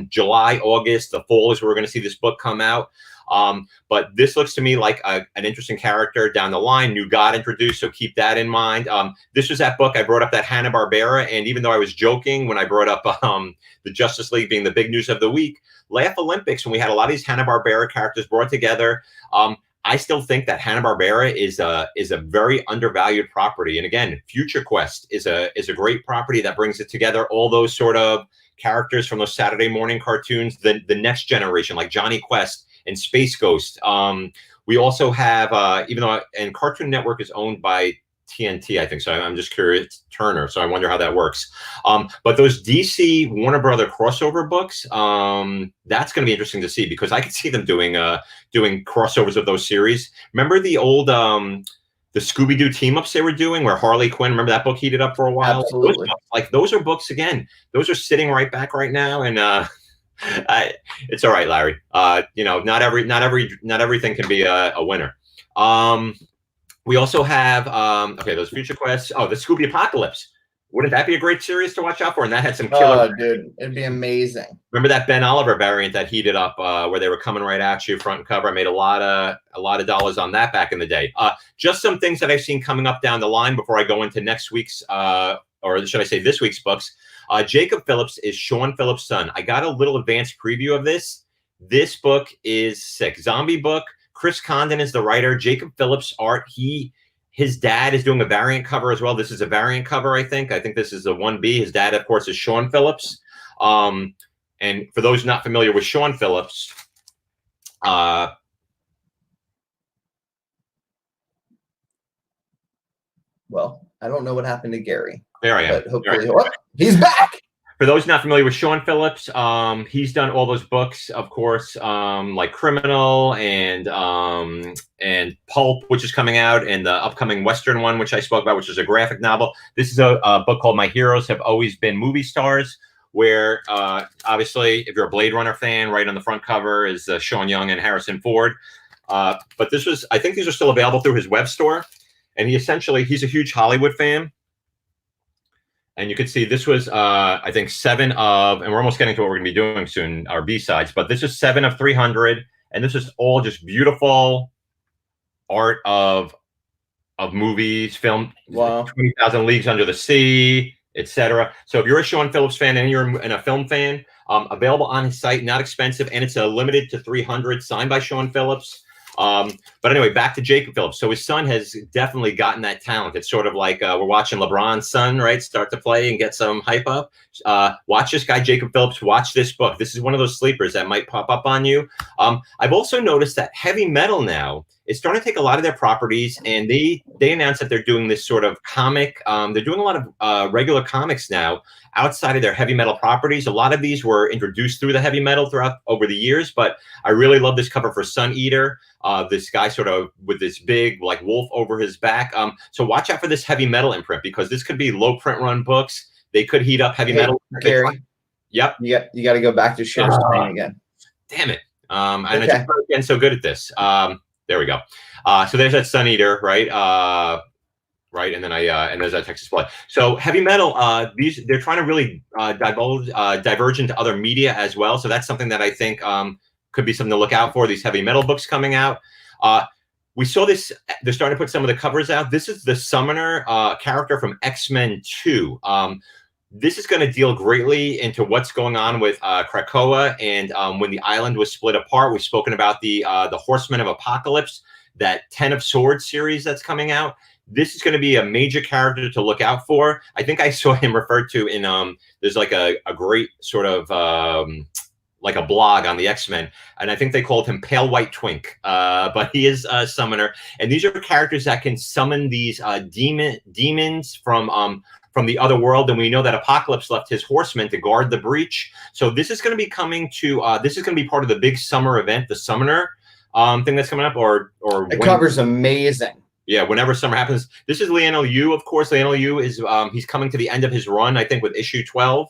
July, August, the fall is where we're going to see this book come out. But this looks to me like an interesting character down the line. New god introduced, so keep that in mind. This was that book I brought up, that Hanna-Barbera, and even though I was joking when I brought up the Justice League being the big news of the week, Laugh Olympics, when we had a lot of these Hanna-Barbera characters brought together, I still think that Hanna-Barbera is a very undervalued property. And again, Future Quest is a great property that brings it together, all those sort of characters from those Saturday morning cartoons, the next generation, like Johnny Quest and Space Ghost. We also have, even though, and Cartoon Network is owned by TNT, I think. So I'm just curious, Turner. So I wonder how that works. But those DC Warner Brother crossover books, that's going to be interesting to see, because I could see them doing crossovers of those series. Remember the old, the Scooby-Doo team-ups they were doing, where Harley Quinn, remember that book heated up for a while? Absolutely. Those are books, again, those are sitting right back right now. And it's all right, Larry. Not everything can be a winner. We also have, those Future Quests. Oh, the Scooby Apocalypse. Wouldn't that be a great series to watch out for? And that had some killer. Oh, dude, it'd be amazing. Remember that Ben Oliver variant that heated up, where they were coming right at you, front and cover? I made a lot of dollars on that back in the day. Just some things that I've seen coming up down the line before I go into next week's, or should I say this week's books. Jacob Phillips is Sean Phillips' son. I got a little advanced preview of this. This book is sick. Zombie book. Chris Condon is the writer. Jacob Phillips art. His dad is doing a variant cover as well. This is a variant cover, I think. I think this is the 1B. His dad, of course, is Sean Phillips. And for those not familiar with Sean Phillips, well, I don't know what happened to Gary. There I am. But hopefully, he's back. For those not familiar with Sean Phillips, he's done all those books, of course, like Criminal and Pulp, which is coming out, and the upcoming Western one, which I spoke about, which is a graphic novel. This is a book called My Heroes Have Always Been Movie Stars, where obviously, if you're a Blade Runner fan, right on the front cover is Sean Young and Harrison Ford. But this was, I think these are still available through his web store, and he's a huge Hollywood fan. And you can see this was, I think, 7 of, and we're almost getting to what we're going to be doing soon, our B-sides, but this is 7 of 300, and this is all just beautiful art of movies, film, wow. 20,000 Leagues Under the Sea, etc. So if you're a Sean Phillips fan and you're a film fan, available on his site, not expensive, and it's limited to 300, signed by Sean Phillips. But anyway, back to Jacob Phillips. So his son has definitely gotten that talent. It's sort of like we're watching LeBron's son, right, start to play and get some hype up. Watch this guy, Jacob Phillips. Watch this book. This is one of those sleepers that might pop up on you. I've also noticed that heavy metal now is starting to take a lot of their properties, and they announced that they're doing this sort of comic. They're doing a lot of regular comics now outside of their heavy metal properties. A lot of these were introduced through the heavy metal over the years, but I really love this cover for Sun Eater. This guy sort of with this big like wolf over his back. So watch out for this heavy metal imprint, because this could be low print run books. They could heat up heavy metal. Gary. Yep. You got to go back to share screen again. Damn it. And I just getting so good at this. There we go. So there's that Sun Eater, right? Right, and then and there's that Texas Blood. So heavy metal, they're trying to really diverge into other media as well. So that's something that I think could be something to look out for. These heavy metal books coming out. We saw this. They're starting to put some of the covers out. This is the Summoner character from X-Men 2. this is going to deal greatly into what's going on with Krakoa and when the island was split apart. We've spoken about the Horsemen of Apocalypse, that 10 of Swords series that's coming out. This is going to be a major character to look out for. I think I saw him referred to in there's like a great sort of like a blog on the X-Men, and I think they called him Pale White Twink, but he is a summoner, and these are characters that can summon these demons from the other world. And we know that Apocalypse left his horsemen to guard the breach, so this is going to be coming to this is going to be part of the big summer event, the Summoner thing that's coming up, or the cover's amazing. Yeah, whenever summer happens. This is Lianel Yu, of course. Lianel Yu is he's coming to the end of his run, I think, with issue 12.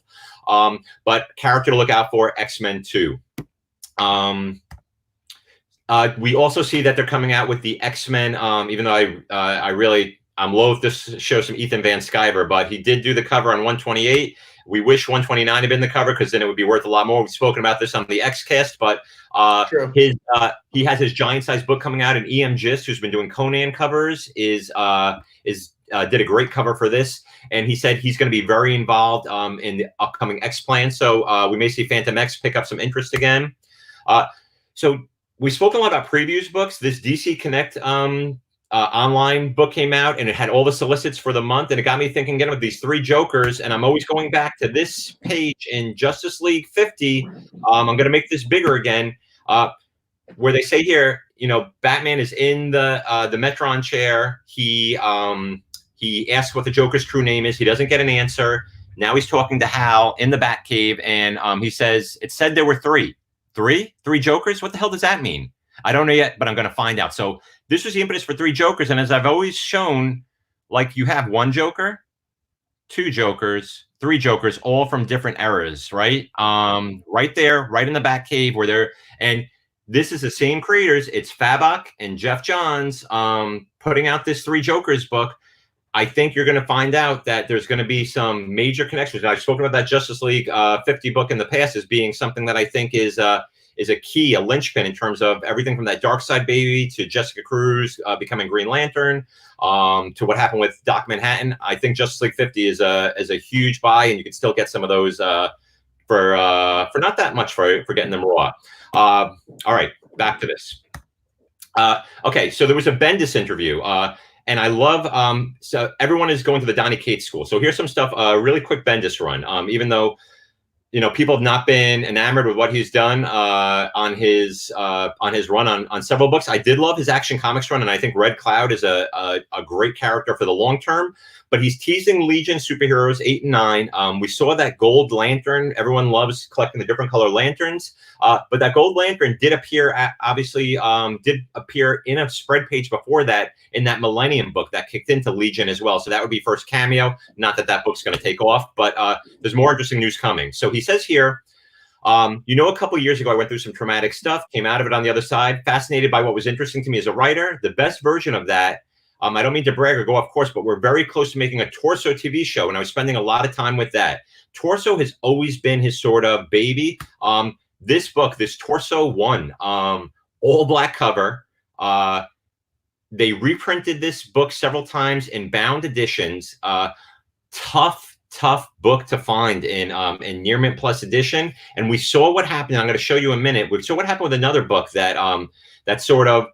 But character to look out for, X-Men 2. We also see that they're coming out with the X-Men, even though I'm loath to show some Ethan Van Sciver, but he did do the cover on 128. We wish 129 had been the cover, because then it would be worth a lot more. We've spoken about this on the X-Cast, but he has his giant-sized book coming out, and E.M. Gist, who's been doing Conan covers, did a great cover for this, and he said he's going to be very involved in the upcoming X plan. So we may see Phantom X pick up some interest again. So we've spoken a lot about previews books. This DC Connect online book came out, and it had all the solicits for the month, and it got me thinking again with these 3 Jokers. And I'm always going back to this page in Justice League 50. I'm going to make this bigger again, where they say here, you know, Batman is in the Metron chair. He asks what the Joker's true name is. He doesn't get an answer. Now he's talking to Hal in the Batcave, and he says, it said there were 3. 3 Jokers? What the hell does that mean? I don't know yet, but I'm going to find out. So this was the impetus for 3 Jokers. And as I've always shown, like, you have 1 Joker, 2 Jokers, 3 Jokers, all from different eras, right? Right there, right in the Batcave where they're, and this is the same creators. It's Fabok and Jeff Johns putting out this 3 Jokers book. I think you're going to find out that there's going to be some major connections. I've spoken about that Justice League 50 book in the past as being something that I think is a key, a linchpin in terms of everything from that Darkseid baby to Jessica Cruz becoming Green Lantern to what happened with Doc Manhattan. I think Justice League 50 is a huge buy, and you can still get some of those for not that much for getting them raw. All right, back to this. Okay, so there was a Bendis interview. And I love, so everyone is going to the Donny Cates school. So here's some stuff, really quick Bendis run. Even though, you know, people have not been enamored with what he's done on his run on several books. I did love his Action Comics run, and I think Red Cloud is a great character for the long term. But he's teasing Legion superheroes 8 and 9. We saw that Gold Lantern. Everyone loves collecting the different color lanterns. But that Gold Lantern did appear, did appear in a spread page before that in that Millennium book that kicked into Legion as well. So that would be first cameo. Not that that book's going to take off, but there's more interesting news coming. So he says here, you know, a couple of years ago, I went through some traumatic stuff, came out of it on the other side, fascinated by what was interesting to me as a writer. The best version of that, I don't mean to brag or go off course, but we're very close to making a Torso TV show, and I was spending a lot of time with that. Torso has always been his sort of baby. This book, this Torso 1, all black cover. They reprinted this book several times in bound editions. Tough book to find in Near Mint Plus edition. And we saw what happened. I'm going to show you in a minute. We saw what happened with another book that that sort of,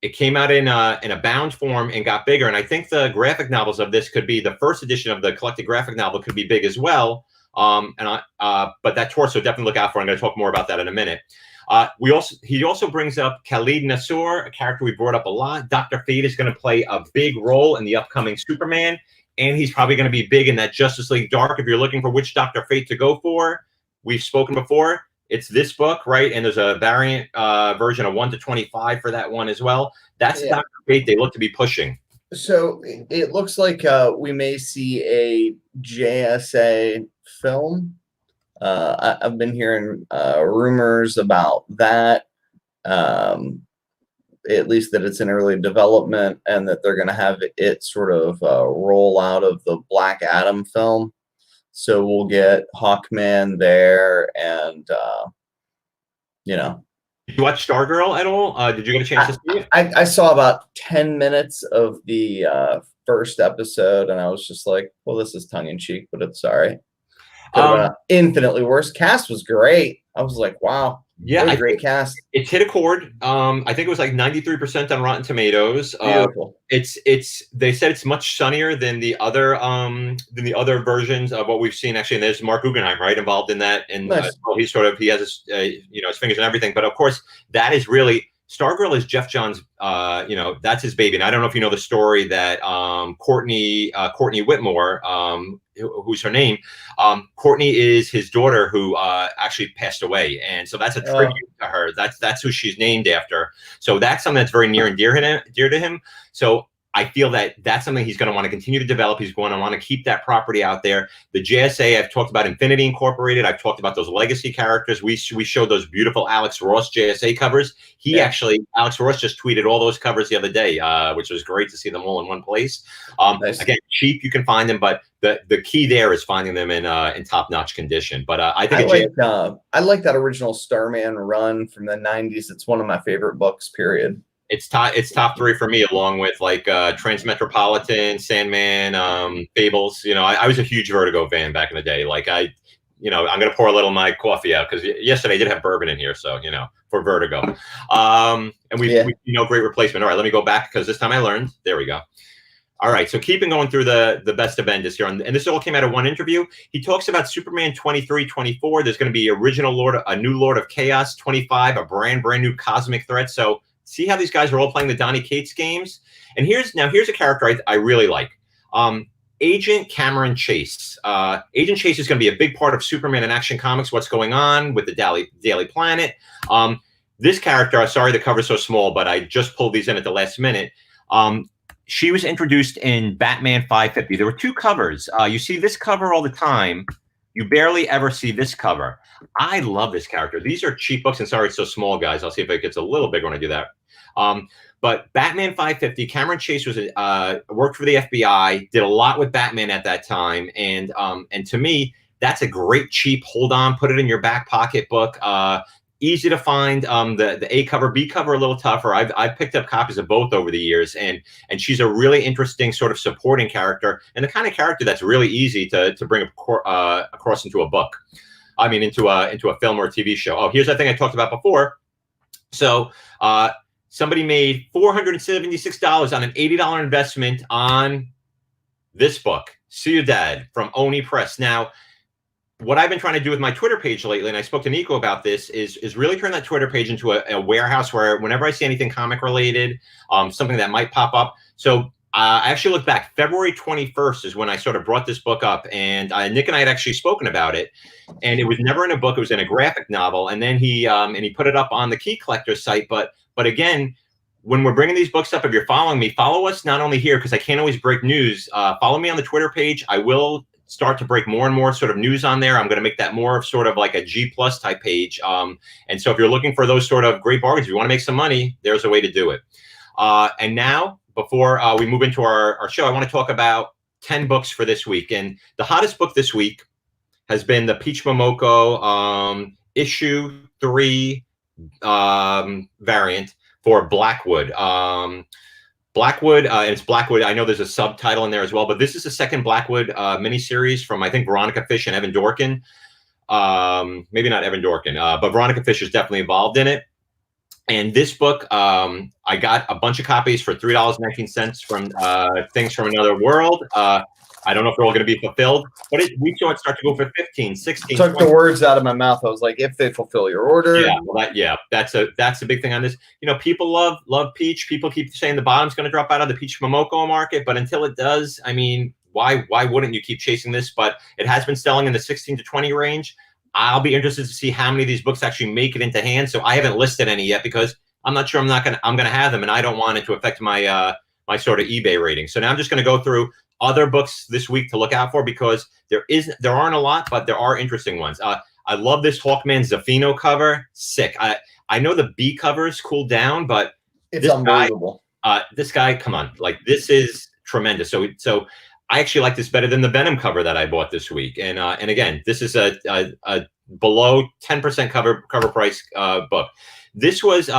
it came out in a bound form and got bigger. And I think the graphic novels of this could be, the first edition of the collected graphic novel could be big as well. But that Torso, definitely look out for. I'm going to talk more about that in a minute. He also brings up Khalid Nassour, a character we brought up a lot. Dr. Fate is going to play a big role in the upcoming Superman, and he's probably going to be big in that Justice League Dark. If you're looking for which Dr. Fate to go for, we've spoken before. It's this book, right? And there's a variant version of 1 to 25 for that one as well. That's Dr. Fate they look to be pushing. So it looks like we may see a JSA film. I've been hearing rumors about that, at least that it's in early development, and that they're going to have it sort of roll out of the Black Adam film. So we'll get Hawkman there, and you know. Did you watch Stargirl at all? Did you get a chance to see it? I saw about 10 minutes of the first episode, and I was just like, well, this is tongue in cheek, but it's all right. Could infinitely worse. Cast was great. I was like, wow. Yeah, what a great cast. It's hit a chord. I think it was like 93% on Rotten Tomatoes. Beautiful. They said it's much sunnier than the other versions of what we've seen. Actually, and there's Mark Guggenheim, right, involved in that, and nice. he has his his fingers and everything. But of course, that is really Stargirl is Jeff Johns. That's his baby. And I don't know if you know the story that Courtney Whitmore, who's her name, Courtney is his daughter who actually passed away, and so that's a tribute to her. That's who she's named after. So that's something that's very near and dear to him. So I feel that that's something he's going to want to continue to develop. He's going to want to keep that property out there. The JSA, I've talked about Infinity Incorporated. I've talked about those legacy characters. We showed those beautiful Alex Ross JSA covers. Alex Ross just tweeted all those covers the other day, which was great to see them all in one place. Nice. Again, cheap, you can find them, but the key there is finding them in top-notch condition. But I think I like that original Starman run from the 90s. It's one of my favorite books, period. It's top three for me, along with like Transmetropolitan, Sandman, Fables. I was a huge Vertigo fan back in the day. Like I'm gonna pour a little of my coffee out because yesterday I did have bourbon in here, so for Vertigo. And we great replacement. All right, let me go back because this time I learned. There we go. All right, so keeping going through the best of Bendis here, and this all came out of one interview. He talks about Superman 23, 24. There's going to be a new Lord of Chaos 25, a brand new cosmic threat. So see how these guys are all playing the Donny Cates games? And here's a character I really like. Agent Cameron Chase. Agent Chase is going to be a big part of Superman and Action Comics, what's going on with the Daily Planet. This character, sorry the cover's so small, but I just pulled these in at the last minute. She was introduced in Batman 550. There were two covers. You see this cover all the time. You barely ever see this cover. I love this character. These are cheap books, and sorry it's so small, guys. I'll see if it gets a little bigger when I do that. But Batman 550, Cameron Chase was worked for the FBI, did a lot with Batman at that time, and to me, that's a great cheap hold on, put it in your back pocket book. Easy to find. The A cover, B cover a little tougher. I've picked up copies of both over the years, and she's a really interesting sort of supporting character, and the kind of character that's really easy to bring across into a book. I mean, into a film or a TV show. Oh, here's the thing I talked about before. So somebody made $476 on an $80 investment on this book, Ciudad from Oni Press. Now, what I've been trying to do with my Twitter page lately, and I spoke to Nico about this, is really turn that Twitter page into a warehouse where whenever I see anything comic related, something that might pop up. So I actually looked back. February 21st is when I sort of brought this book up, and Nick and I had actually spoken about it, and it was never in a book. It was in a graphic novel, and then he put it up on the Key Collector site. But again, when we're bringing these books up, if you're following me, follow us not only here because I can't always break news. Follow me on the Twitter page. I will start to break more and more sort of news on there. I'm going to make that more of sort of like a G+ type page. And so if you're looking for those sort of great bargains, if you want to make some money, there's a way to do it. And now, before we move into our show, I want to talk about 10 books for this week. And the hottest book this week has been the Peach Momoko issue 3 variant for Blackwood. Blackwood, and it's Blackwood. I know there's a subtitle in there as well, but this is the second Blackwood miniseries from, I think, Veronica Fish and Evan Dorkin. Maybe not Evan Dorkin, but Veronica Fish is definitely involved in it. And this book, I got a bunch of copies for $3.19 from Things from Another World. I don't know if they're all going to be fulfilled, but we saw it start to go for 15, 16. Took 20. The words out of my mouth. I was like, if they fulfill your order. Yeah, well, that's a big thing on this. People love Peach. People keep saying the bottom's going to drop out of the Peach Momoko market, but until it does, I mean, why wouldn't you keep chasing this? But it has been selling in the 16 to 20 range. I'll be interested to see how many of these books actually make it into hand. So I haven't listed any yet because I'm not sure I'm going to have them, and I don't want it to affect my my sort of eBay rating. So now I'm just going to go through other books this week to look out for because there aren't a lot, but there are interesting ones. I love this Hawkman Zafino cover. Sick. I know the B covers cooled down, but it's unbelievable. This guy, come on, like this is tremendous. So I actually like this better than the Venom cover that I bought this week. And again, this is a below 10% cover price book. This was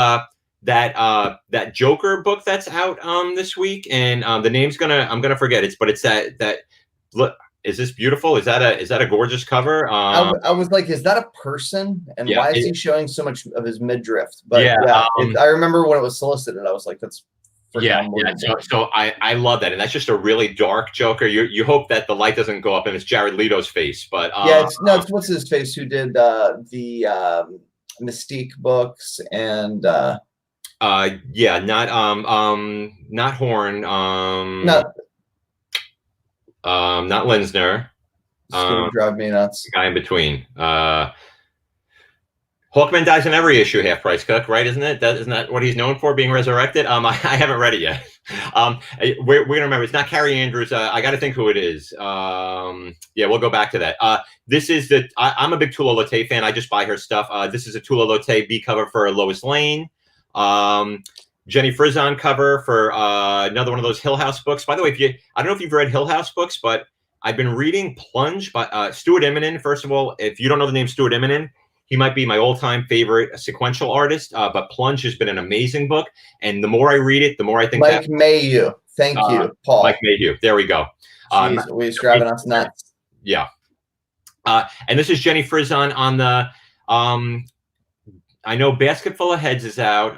that Joker book that's out this week, and the name's I'm gonna forget it, but it's that look, is this beautiful? Is that a gorgeous cover? I was like, is that a person? And Yeah, why is he showing so much of his midriff? But yeah, I remember when it was solicited, I was like, that's yeah. So I love that, and that's just a really dark Joker. You hope that the light doesn't go up and it's Jared Leto's face, but yeah, it's what's his face who did the Mystique books and yeah, not Horn, not Linsner, it's gonna drive me nuts. the guy in between. Hawkman dies in every issue, Half Price Cook, right? Isn't that what he's known for, being resurrected? I haven't read it yet. We're gonna remember it's not Carrie Andrews. I got to think who it is. Yeah, we'll go back to that. This is I'm a big Tula Lotay fan. I just buy her stuff. This is a Tula Lotay B cover for Lois Lane. Jenny Frison cover for another one of those Hill House books. By the way, I don't know if you've read Hill House books, but I've been reading Plunge by Stuart Immonen. First of all, if you don't know the name Stuart Immonen, he might be my all-time favorite sequential artist, but Plunge has been an amazing book. And the more I read it, the more I think Mike Mayhew. Thank you, Paul. Mike Mayhew. There we go. He's driving us nuts. Yeah. And this is Jenny Frison on the I know Basket Full of Heads is out,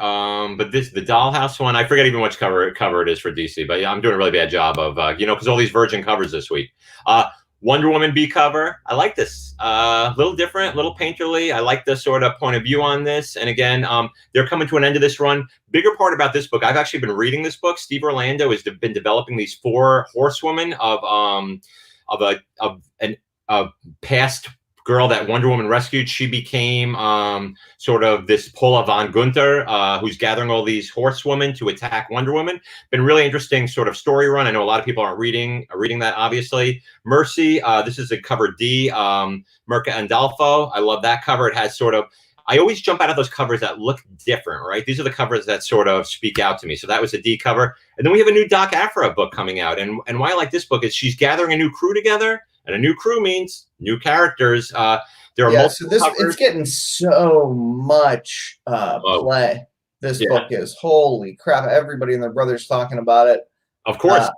but the Dollhouse one, I forget even which cover it is for DC, but yeah, I'm doing a really bad job of, because all these Virgin covers this week. Wonder Woman B cover. I like this. A little different, a little painterly. I like the sort of point of view on this. And again, they're coming to an end of this run. Bigger part about this book, I've actually been reading this book. Steve Orlando has been developing these 4 horsewomen of a past girl that Wonder Woman rescued. She became sort of this Paula von Gunther, who's gathering all these horsewomen to attack Wonder Woman. Been really interesting sort of story run. I know a lot of people aren't reading that, obviously. Mercy, this is a cover D, Mirka Andolfo. I love that cover. It has sort of, I always jump out of those covers that look different, right? These are the covers that sort of speak out to me. So that was a D cover. And then we have a new Doc Afra book coming out. And why I like this book is she's gathering a new crew together. And a new crew means new characters. There are multiple covers. It's getting so much play. This book is, holy crap! Everybody and their brothers talking about it. Of course.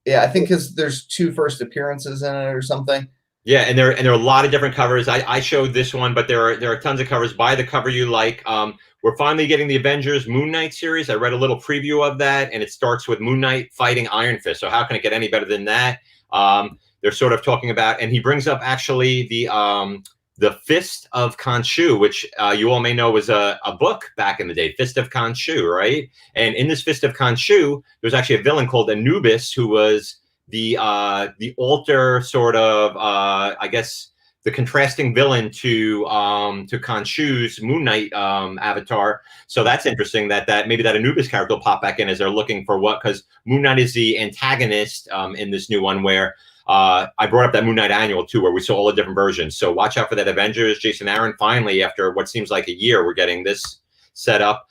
I think because there's 2 first appearances in it or something. Yeah, and there are a lot of different covers. I showed this one, but there are tons of covers. Buy the cover you like. We're finally getting the Avengers Moon Knight series. I read a little preview of that, and it starts with Moon Knight fighting Iron Fist. So how can it get any better than that? They're sort of talking about, and he brings up actually the Fist of Khonshu, which you all may know was a book back in the day, Fist of Khonshu, right? And in this Fist of Khonshu, there's actually a villain called Anubis, who was the alter sort of, I guess, the contrasting villain to Khonshu's Moon Knight avatar. So that's interesting that maybe that Anubis character will pop back in as they're looking for what, because Moon Knight is the antagonist in this new one where I brought up that Moon Knight annual too, where we saw all the different versions. So watch out for that Avengers. Jason Aaron, finally, after what seems like a year, we're getting this set up.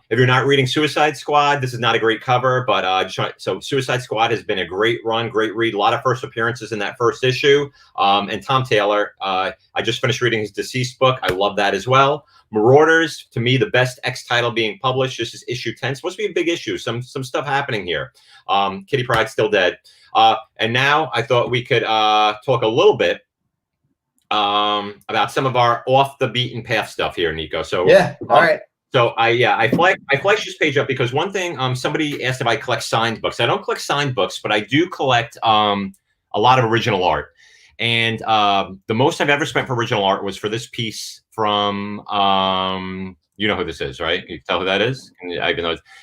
If you're not reading Suicide Squad, this is not a great cover, but so Suicide Squad has been a great run, great read. A lot of first appearances in that first issue. And Tom Taylor, I just finished reading his Deceased book. I love that as well. Marauders, to me, the best X title being published. This is issue 10. Supposed to be a big issue. Some stuff happening here. Kitty Pryde's still dead. And now I thought we could talk a little bit about some of our off the beaten path stuff here, Nico. So yeah, all right. So I flashed this page up because one thing, somebody asked if I collect signed books. I don't collect signed books, but I do collect a lot of original art. And the most I've ever spent for original art was for this piece from, you know who this is, right? Can you tell who that is?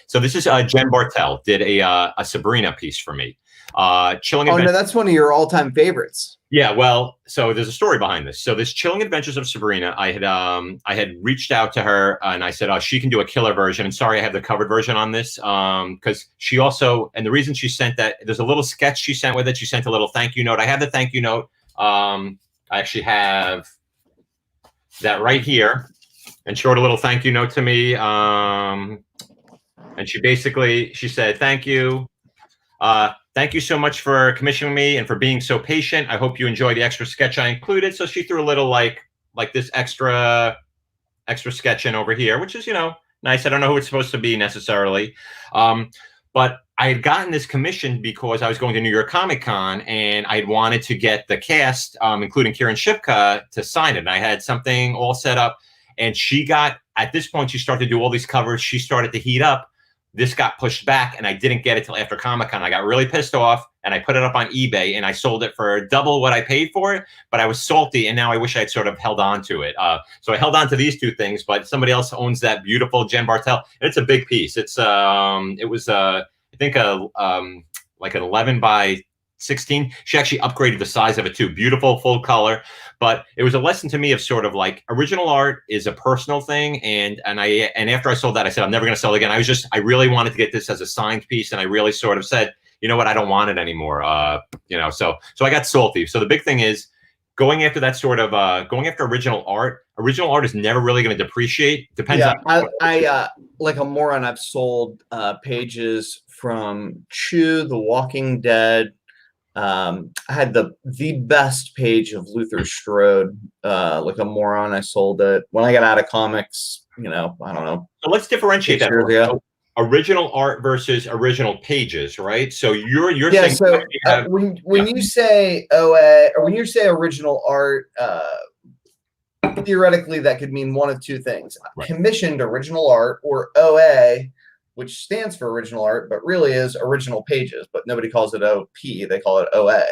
So this is Jen Bartel did a Sabrina piece for me. Chilling Adventures. No, that's one of your all-time favorites. Yeah, well, so there's a story behind this. So this Chilling Adventures of Sabrina, I had reached out to her and I said, oh, she can do a killer version. And sorry, I have the covered version on this because she also, and the reason she sent that, there's a little sketch she sent with it. She sent a little thank you note. I have the thank you note. I actually have that right here, and she wrote a little thank you note to me. And she said, thank you. Thank you so much for commissioning me and for being so patient. I hope you enjoy the extra sketch I included. So she threw a little like this extra sketch in over here, which is, nice. I don't know who it's supposed to be necessarily. But I had gotten this commission because I was going to New York Comic Con and I wanted to get the cast, including Kieran Shipka, to sign it. And I had something all set up. And she got, at this point, she started to do all these covers. She started to heat up. This got pushed back and I didn't get it till after Comic Con. I got really pissed off and I put it up on eBay and I sold it for double what I paid for it. But I was salty and now I wish I'd sort of held on to it. So I held on to these two things, but somebody else owns that beautiful Jen Bartel. It's a big piece. It's it was I think like an 11 by 16. She actually upgraded the size of it too. Beautiful, full color. But it was a lesson to me of sort of like original art is a personal thing. And after I sold that, I said, I'm never going to sell it again. I really wanted to get this as a signed piece. And I really sort of said, you know what, I don't want it anymore. So I got salty. So the big thing is going after that sort of going after original art. Original art is never really going to depreciate. Depends on I like a moron. I've sold pages from Chew, The Walking Dead. I had the best page of Luther Strode, like a moron. I sold it when I got out of comics, I don't know. So let's differentiate that. So original art versus original pages, right? So you're saying so when you say OA or when you say original art, theoretically that could mean one of two things: commissioned original art, or OA, which stands for original art, but really is original pages, but nobody calls it OP, they call it OA.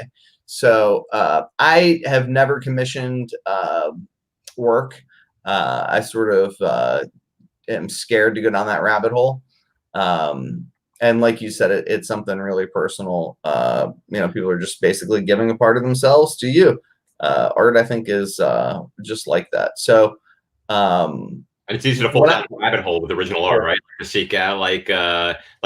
So I have never commissioned work. I sort of am scared to go down that rabbit hole. And like you said, it's something really personal. People are just basically giving a part of themselves to you. Art, I think, is just like that. So and it's easy to fall down the rabbit hole with original art, right? To seek out like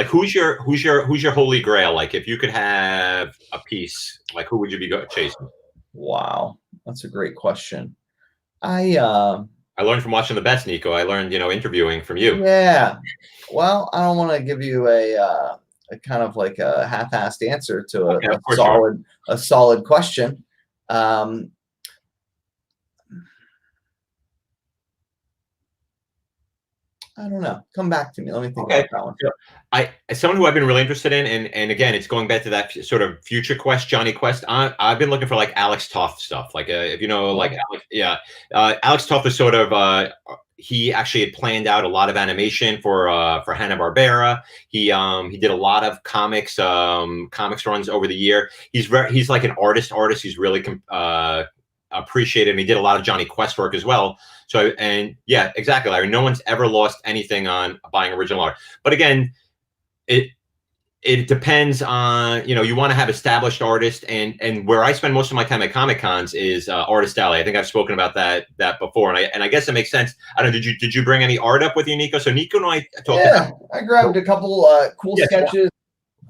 who's your holy grail? Like if you could have a piece, like who would you be chasing? Wow, that's a great question. I learned from watching the best, Nico. I learned, interviewing from you. Yeah. Well, I don't want to give you a kind of like a half-assed answer to a solid question. I don't know. Come back to me. Let me think about that one. As someone who I've been really interested in, and again, it's going back to that sort of Future Quest, Johnny Quest. I've been looking for like Alex Toth stuff. Like if you know, like Alex Toth is sort of he actually had planned out a lot of animation for Hanna-Barbera. He did a lot of comics runs over the year. He's like an artist. He's really appreciated him. He did a lot of Johnny Quest work as well. So, and yeah, exactly, Larry. No one's ever lost anything on buying original art. But again, it depends on, you want to have established artists, and where I spend most of my time at Comic Cons is Artist Alley. I think I've spoken about that before, and I guess it makes sense. I don't know. Did you bring any art up with you, Nico? So Nico and I talked. Yeah, I grabbed a couple cool sketches.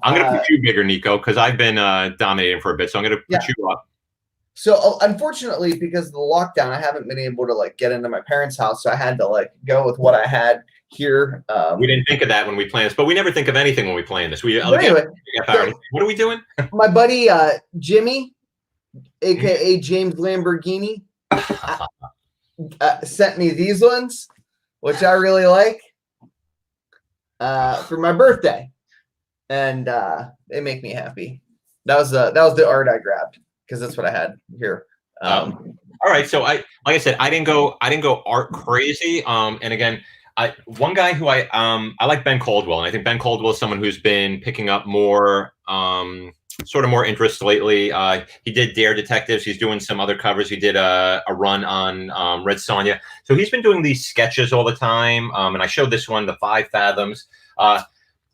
I'm going to put you bigger, Nico, because I've been dominating for a bit. So I'm going to put you up. So unfortunately, because of the lockdown, I haven't been able to like get into my parents' house. So I had to like go with what I had here. We didn't think of that when we planned this, but we never think of anything when we plan this. Anyway, what are we doing? My buddy Jimmy, aka James Lamborghini, sent me these ones, which I really like, for my birthday, and they make me happy. That was the art I grabbed, because that's what I had here. All right. So like I said, I didn't go art crazy. And again, one guy who I like Ben Caldwell, and I think Ben Caldwell is someone who's been picking up more sort of more interest lately. He did Dare Detectives. He's doing some other covers. He did a run on Red Sonja. So he's been doing these sketches all the time. And I showed this one, the 5 Fathoms.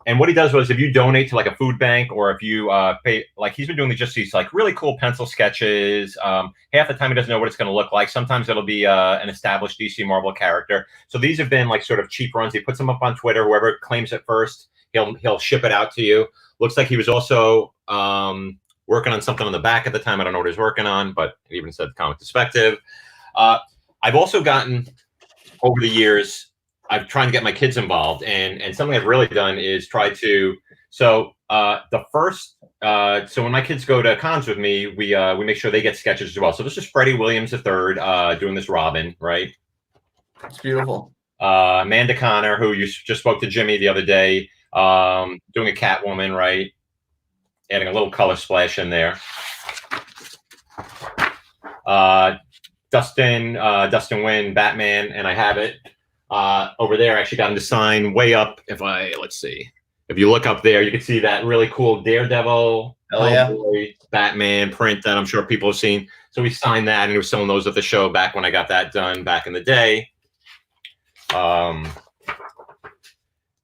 And what he does was, if you donate to like a food bank, or if you pay, like he's been doing just these like really cool pencil sketches. Half the time he doesn't know what it's going to look like. Sometimes it'll be an established DC Marvel character. So these have been like sort of cheap runs. He puts them up on Twitter. Whoever claims it first, he'll ship it out to you. Looks like he was also working on something on the back at the time. I don't know what he's working on, but it even said Comic DeSPECtive. I've also gotten, over the years, I've tried to get my kids involved, and something I've really done is try to. So so when my kids go to cons with me, we make sure they get sketches as well. So this is Freddie Williams III doing this Robin, right? It's beautiful. Amanda Connor, who you just spoke to Jimmy the other day, Doing a Catwoman, right? Adding a little color splash in there. Dustin Nguyen, Batman, and I have it over there. I actually got him to sign way up. Let's see. If you look up there, you can see that really cool Daredevil, Hellboy, Batman print that I'm sure people have seen. So we signed that, and he was selling those at the show back when I got that done back in the day.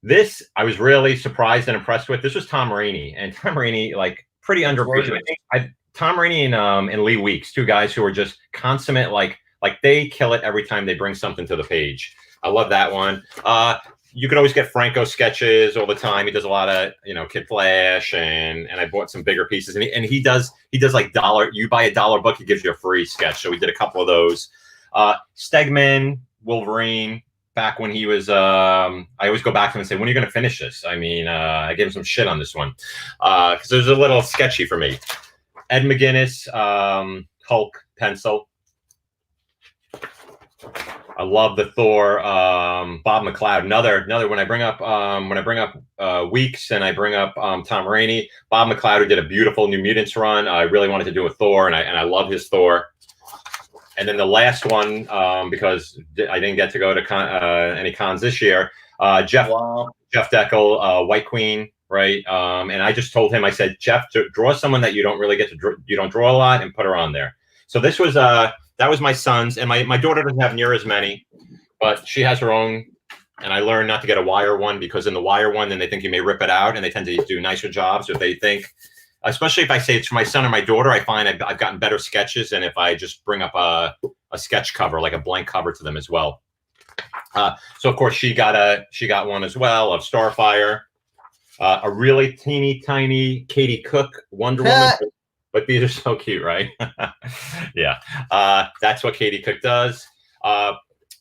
This I was really surprised and impressed with. This was Tom Rainey, and Tom Rainey, like, pretty underappreciated. I think Tom Rainey and Lee Weeks, two guys who are just consummate, like they kill it every time they bring something to the page. I love that one. You could always get Franco sketches all the time. He does a lot of, Kid Flash, and I bought some bigger pieces. And he does like you buy $1 book, he gives you a free sketch. So we did a couple of those. Stegman, Wolverine, back when he was, I always go back to him and say, when are you going to finish this? I mean, I gave him some shit on this one because it was a little sketchy for me. Ed McGuinness, Hulk pencil. I love the Thor, Bob McLeod. Another. When I bring up Weeks and I bring up Tom Rainey, Bob McLeod, who did a beautiful New Mutants run. I really wanted to do a Thor, and I love his Thor. And then the last one, because I didn't get to go to any cons this year, Jeff Deckel, White Queen, right? And I just told him, I said, Jeff, draw someone that you don't really get to you don't draw a lot, and put her on there. So this was that was my son's, and my daughter doesn't have near as many, but she has her own. And I learned not to get a wire one, because in the wire one, then they think you may rip it out, and they tend to do nicer jobs if they think. Especially if I say it's for my son or my daughter, I find I've gotten better sketches than if I just bring up a sketch cover, like a blank cover, to them as well. So of course she got one as well of Starfire, a really teeny tiny Katie Cook Wonder Woman, but these are so cute, right? Yeah, that's what Katie Cook does.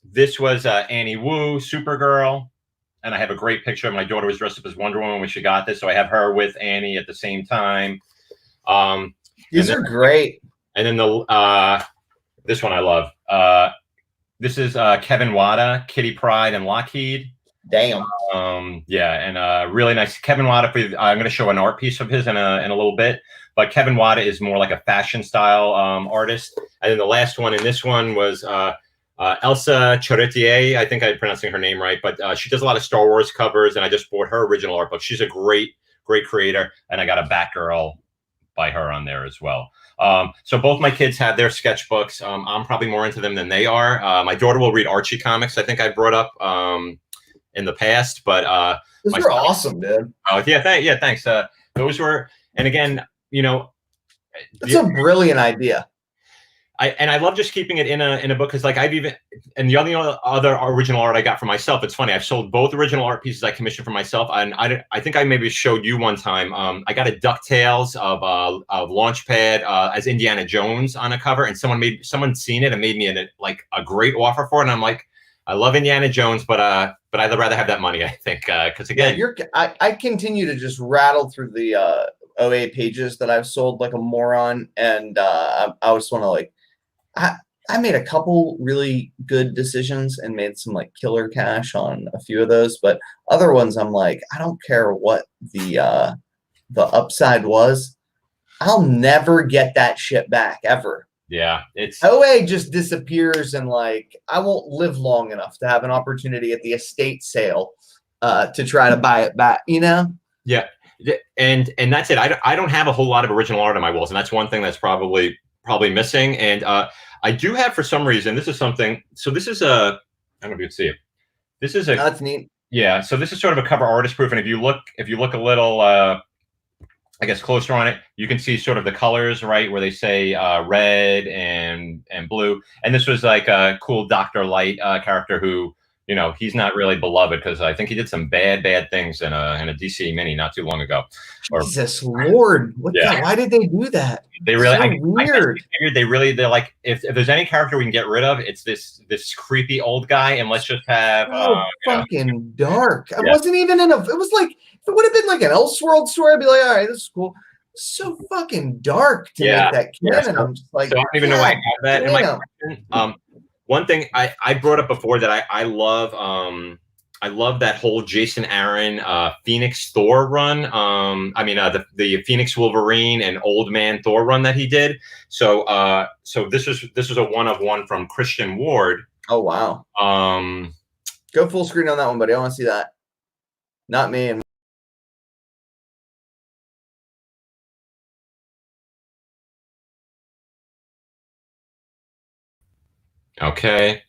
This was Annie Wu, Supergirl. And I have a great picture. My daughter was dressed up as Wonder Woman when she got this. So I have her with Annie at the same time. These are great. And then this one I love. This is Kevin Wada, Kitty Pryde, and Lockheed. Damn. Yeah, and really nice. Kevin Wada, I'm going to show an art piece of his in a little bit. But Kevin Wada is more like a fashion style artist. And then the last one in this one was Elsa Charretier, I think I'm pronouncing her name right, but she does a lot of Star Wars covers, and I just bought her original art book. She's a great creator, and I got a Batgirl by her on there as well. So both my kids have their sketchbooks. I'm probably more into them than they are. My daughter will read Archie comics, I think I brought up in the past, but those were awesome, dude. Oh yeah, thanks. Those were, and again, it's a brilliant idea. I love just keeping it in a book, because like and the only other original art I got for myself, it's funny, I've sold both original art pieces I commissioned for myself, and I think I maybe showed you one time. I got a DuckTales of Launchpad as Indiana Jones on a cover, and someone seen it and made me a great offer for it, and I'm like, I love Indiana Jones, but I'd rather have that money, I think, because again, I continue to just rattle through the OA pages that I've sold like a moron, and I just want to I made a couple really good decisions and made some like killer cash on a few of those, but other ones I'm like, I don't care what the upside was, I'll never get that shit back ever. Yeah, it's OA just disappears, and like I won't live long enough to have an opportunity at the estate sale to try to buy it back, Yeah. And that's it. I don't have a whole lot of original art on my walls, and that's one thing that's probably missing. And I do have, for some reason, this is something. So this is I don't know if you can see it. This is that's neat. Yeah. So this is sort of a cover artist proof, and if you look a little, I guess, closer on it, you can see sort of the colors, right, where they say red and blue. And this was like a cool Dr. Light character who, he's not really beloved, because I think he did some bad things in a DC mini not too long ago. Jesus Lord, why did they do that? They really so weird. They're like, if there's any character we can get rid of, it's this creepy old guy, and let's just have fucking dark. I wasn't even in it was like, if it would have been like an Elseworld story, I'd be like, all right, this is cool. So fucking dark to make that canon. I'm just like, so I don't even know why I have that in my collection. One thing I brought up before that I love I love that whole Jason Aaron Phoenix Thor run. I mean the Phoenix Wolverine and Old Man Thor run that he did. So so this was a one of one from Christian Ward. Oh wow. Go full screen on that one, buddy. I want to see that. Not me. Okay.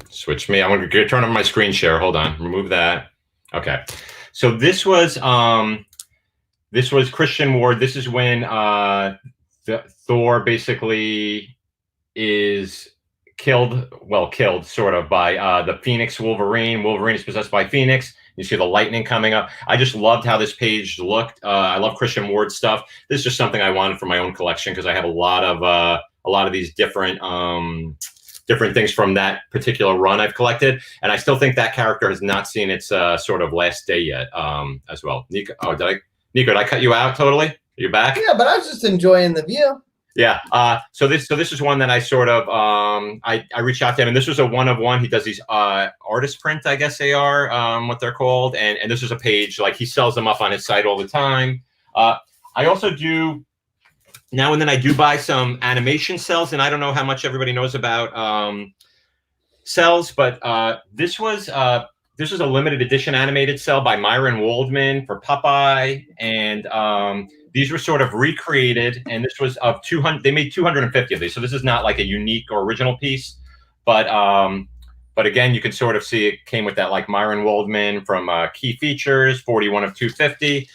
Switch me. I'm going to turn on my screen share. Hold on. Remove that. Okay. So this was Christian Ward. This is when Thor basically is killed sort of by the Phoenix Wolverine. Wolverine is possessed by Phoenix. You see the lightning coming up. I just loved how this page looked. I love Christian Ward stuff. This is just something I wanted for my own collection because I have a lot of these different things from that particular run I've collected, and I still think that character has not seen its sort of last day yet. As well, Nico. Oh, Nico, did I cut you out totally? Are you back? Yeah, but I was just enjoying the view. Yeah. So this is one that I sort of I reached out to him, and this was a one of one. He does these artist print, I guess they are what they're called, and this is a page like he sells them up on his site all the time. I also do. Now and then I do buy some animation cells, and I don't know how much everybody knows about cells, but this was a limited edition animated cell by Myron Waldman for Popeye, and these were sort of recreated, and this was of 200. They made 250 of these, so this is not like a unique or original piece, but again, you can sort of see it came with that like Myron Waldman from Key Features, 41 of 250.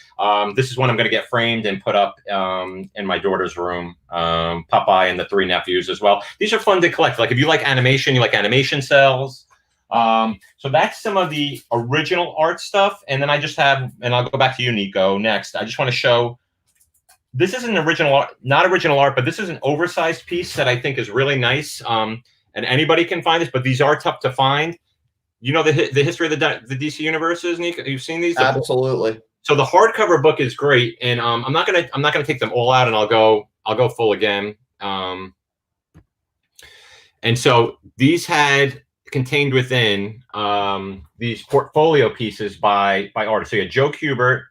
This is one I'm going to get framed and put up in my daughter's room. Popeye and the Three Nephews as well. These are fun to collect. Like if you like animation, you like animation cells. So that's some of the original art stuff. And then I just have, and I'll go back to you, Nico, next. I just want to show, this isn't original art, not original art, but this is an oversized piece that I think is really nice. And anybody can find this, but these are tough to find. You know the history of the DC universes, Nico? You've seen these? Absolutely. So the hardcover book is great, and I'm not gonna take them all out, and I'll go full again. And so these had contained within these portfolio pieces by artists. So you had Joe Kubert,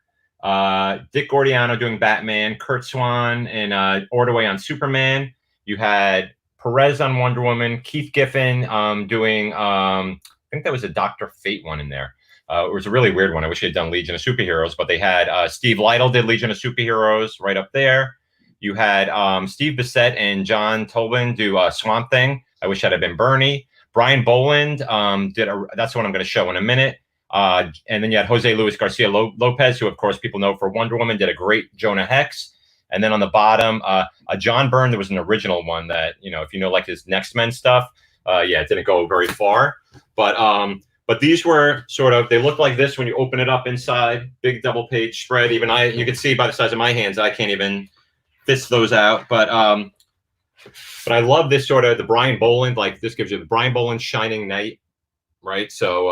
Dick Gordiano doing Batman, Kurt Swan and Ordway on Superman. You had Perez on Wonder Woman, Keith Giffen doing I think that was a Dr. Fate one in there. It was a really weird one. I wish they had done Legion of Superheroes, but they had Steve Lytle did Legion of Superheroes right up there. You had Steve Bissett and John Tobin do Swamp Thing. I wish that had been Bernie. Brian Boland that's what I'm going to show in a minute. And then you had Jose Luis Garcia Lopez, who of course people know for Wonder Woman, did a great Jonah Hex. And then on the bottom, John Byrne, there was an original one that, you know, if you know like his Next Men stuff, yeah, it didn't go very far. But these were sort of, they look like this when you open it up inside, big double page spread. Even you can see by the size of my hands, I can't even fist those out. But I love this sort of the Brian Boland, like this gives you the Brian Boland Shining Knight, right? So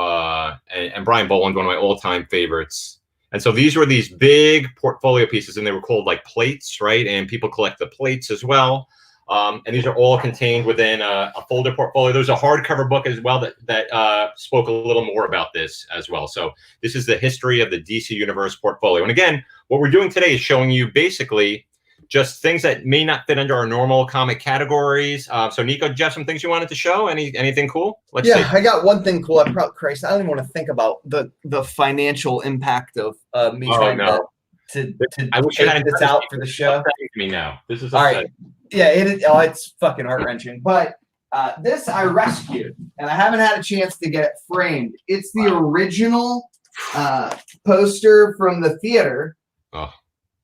and Brian Boland, one of my all-time favorites. And so these were these big portfolio pieces, and they were called like plates, right? And people collect the plates as well. And these are all contained within a folder portfolio. There's a hardcover book as well that spoke a little more about this as well. So this is the history of the DC Universe portfolio. And again, what we're doing today is showing you basically just things that may not fit under our normal comic categories. So Nico, do you have some things you wanted to show? Anything cool? Let's see. I got one thing cool. Christ, I don't even want to think about the financial impact of me trying to I wish I had this out for the show. Me now. This is all right. Yeah, it's fucking heart-wrenching. But this I rescued, and I haven't had a chance to get it framed. It's the original poster from the theater. Oh.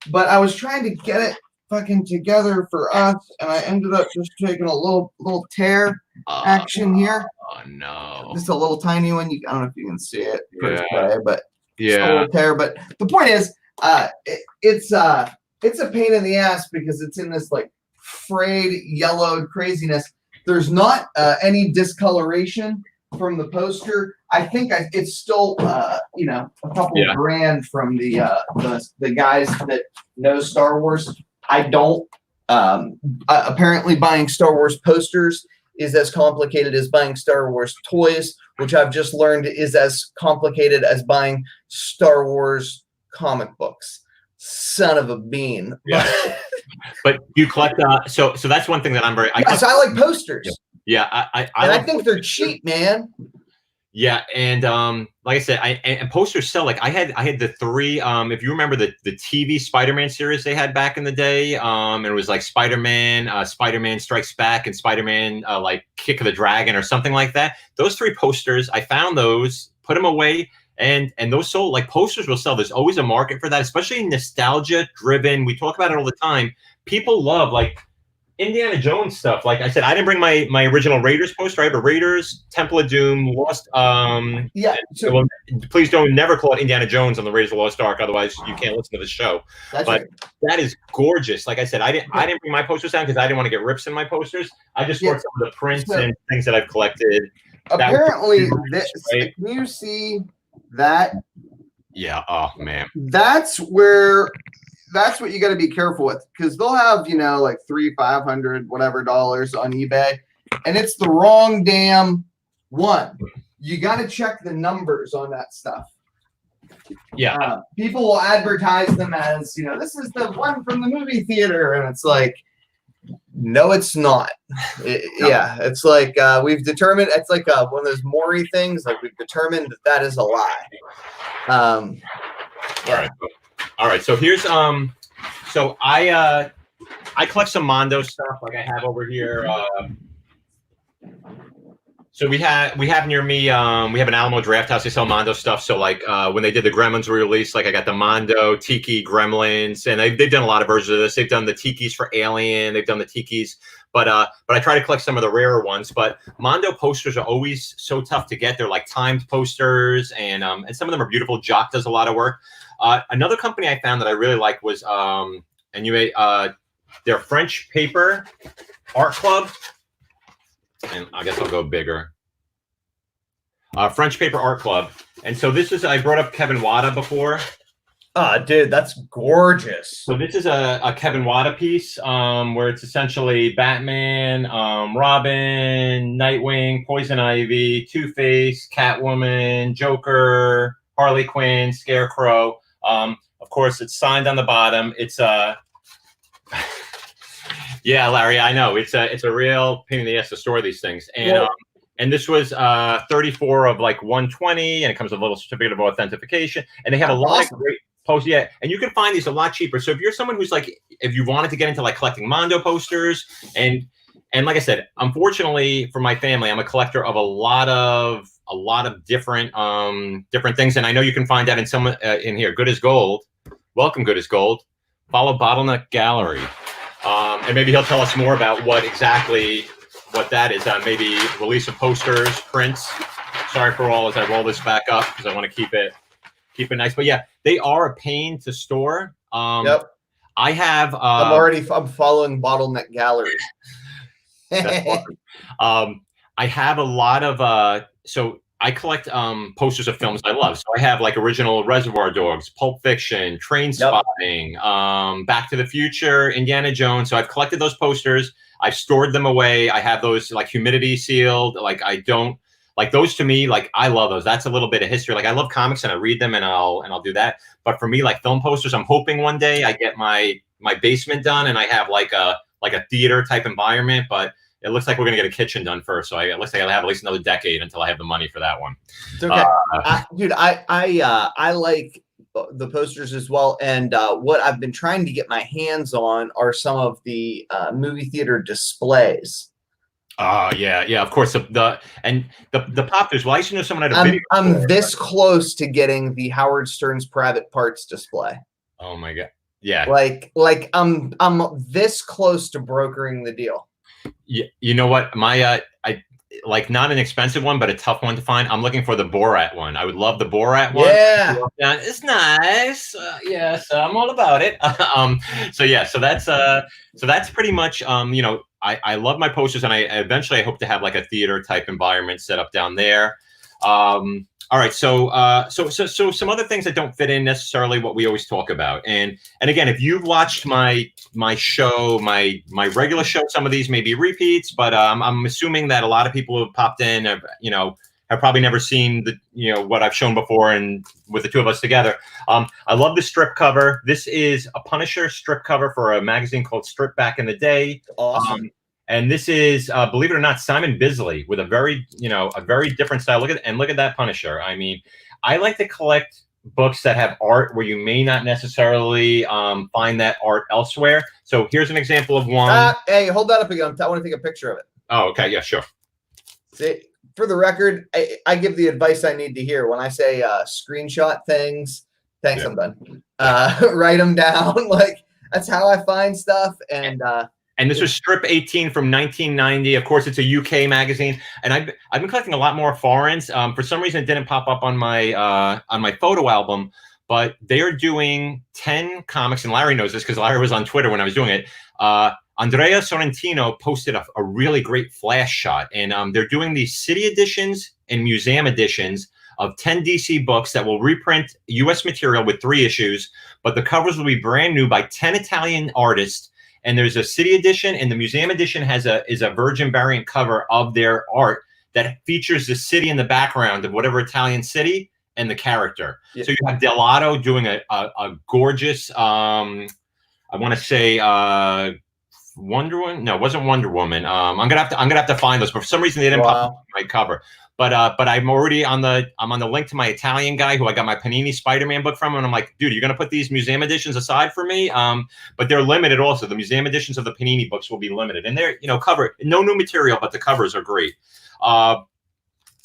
But I was trying to get it fucking together for us, and I ended up just taking a little tear action here. Oh no! Just a little tiny one. I don't know if you can see it. Yeah. But yeah, a little tear. But the point is, it's a pain in the ass because it's in this like frayed, yellowed craziness. There's not any discoloration from the poster. I think it's still a couple grand from the guys that know Star Wars. I don't. Apparently, buying Star Wars posters is as complicated as buying Star Wars toys, which I've just learned is as complicated as buying Star Wars comic books. Son of a bean. Yeah. But you collect, so that's one thing that I'm very. I like posters. Yeah, I think they're cheap, man. Yeah, and like I said, and posters sell. Like I had the 3. If you remember the TV Spider-Man series they had back in the day, and it was like Spider-Man, Spider-Man Strikes Back, and Spider-Man like Kick of the Dragon or something like that. Those 3 posters, I found those, put them away. And those sold. Like posters will sell. There's always a market for that, especially nostalgia driven. We talk about it all the time. People love like Indiana Jones stuff. Like I said, I didn't bring my original Raiders poster. I have a Raiders, Temple of Doom, Lost. Yeah. So, well, please don't never call it Indiana Jones on the Raiders of the Lost Ark. Otherwise, you can't listen to the show. That's but right. That is gorgeous. Like I said, I didn't bring my posters down because I didn't want to get rips in my posters. I just brought some of the prints and things that I've collected. Apparently, can you see that? Yeah. Oh man. That's what you got to be careful with, because they'll have, like $300, $500, whatever dollars on eBay, and it's the wrong damn one. You got to check the numbers on that stuff. Yeah. People will advertise them as, this is the one from the movie theater, and it's like, no, it's not. Yeah, it's like we've determined. It's like one of those Maury things. Like we've determined that is a lie. Yeah. All right. So here's so I collect some Mondo stuff like I have over here. So we have near me, we have an Alamo Draft House. They sell Mondo stuff. So like when they did the Gremlins re-release, like I got the Mondo Tiki Gremlins, and they've done a lot of versions of this. They've done the Tikis for Alien. They've done the Tikis, but I try to collect some of the rarer ones. But Mondo posters are always so tough to get. They're like timed posters, and some of them are beautiful. Jock does a lot of work. Another company I found that I really like was their French Paper Art Club. And I guess I'll go bigger. French Paper Art Club. And so this is, I brought up Kevin Wada before. Dude, that's gorgeous. So this is a Kevin Wada piece where it's essentially Batman, Robin, Nightwing, Poison Ivy, Two-Face, Catwoman, Joker, Harley Quinn, Scarecrow. Of course, it's signed on the bottom. It's yeah, Larry, I know it's a real pain in the ass to store these things, and this was 34 of like 120, and it comes with a little certificate of authentication, and they have a lot of great posts. Yeah, and you can find these a lot cheaper. So if you're someone who's like, if you wanted to get into like collecting Mondo posters, and like I said, unfortunately for my family, I'm a collector of a lot of different things, and I know you can find that in some in here. Good as Gold, welcome, Good as Gold. Follow Bottleneck Gallery. And maybe he'll tell us more about what that is. Maybe release of posters, prints. Sorry for all as I roll this back up because I want to keep it nice. But yeah, they are a pain to store. Yep. I have. I'm following Bottleneck Gallery. I have a lot of so I collect posters of films I love. So I have like original Reservoir Dogs, Pulp Fiction, Train Spotting, Back to the Future, Indiana Jones. So I've collected those posters. I've stored them away. I have those like humidity sealed. Like I don't like those to me. Like I love those. That's a little bit of history. Like I love comics and I read them and I'll do that. But for me, like film posters, I'm hoping one day I get my basement done and I have like a theater type environment. But it looks like we're gonna get a kitchen done first, so it looks like I'll have at least another decade until I have the money for that one. It's okay, dude. I like the posters as well, and what I've been trying to get my hands on are some of the movie theater displays. Yeah, of course. The poppers. Well, I used to know someone had a video. I'm this close to getting the Howard Stern's Private Parts display. Oh my god, yeah. Like I'm this close to brokering the deal. You know what? My I like not an expensive one, but a tough one to find. I'm looking for the Borat one. I would love the Borat one. Yeah, it's nice. Yes, I'm all about it. So that's pretty much. I love my posters, and I eventually hope to have like a theater type environment set up down there. All right, so some other things that don't fit in necessarily what we always talk about, and again, if you've watched my show, my regular show, some of these may be repeats, but I'm assuming that a lot of people who have popped in have probably never seen what I've shown before, and with the two of us together, I love the strip cover. This is a Punisher strip cover for a magazine called Strip back in the day. Awesome. And this is, believe it or not, Simon Bisley with a very different style. Look at that Punisher. I mean, I like to collect books that have art where you may not necessarily find that art elsewhere. So here's an example of one. Hey, hold that up again. I want to take a picture of it. Oh, okay. Yeah, sure. See, for the record, I give the advice I need to hear. When I say screenshot things, thanks, I'm done. Write them down. Like, that's how I find stuff. And this was Strip 18 from 1990. Of course, it's a UK magazine, and I've been collecting a lot more foreigns. For some reason, it didn't pop up on my photo album, but they are doing 10 comics, and Larry knows this because Larry was on Twitter when I was doing it. Andrea Sorrentino posted a really great flash shot, and they're doing these city editions and museum editions of 10 DC books that will reprint US material with 3 issues, but the covers will be brand new by 10 Italian artists. And there's a city edition, and the museum edition is a Virgin variant cover of their art that features the city in the background of whatever Italian city and the character. Yeah. So you have Delato doing a gorgeous, I want to say Wonder Woman. No, it wasn't Wonder Woman. I'm gonna have to find those, but for some reason they didn't pop up on my cover. But I'm already I'm on the link to my Italian guy who I got my Panini Spider-Man book from, and I'm like, dude, you're gonna put these museum editions aside for me? But they're limited also. The museum editions of the Panini books will be limited, and they're cover no new material, but the covers are great.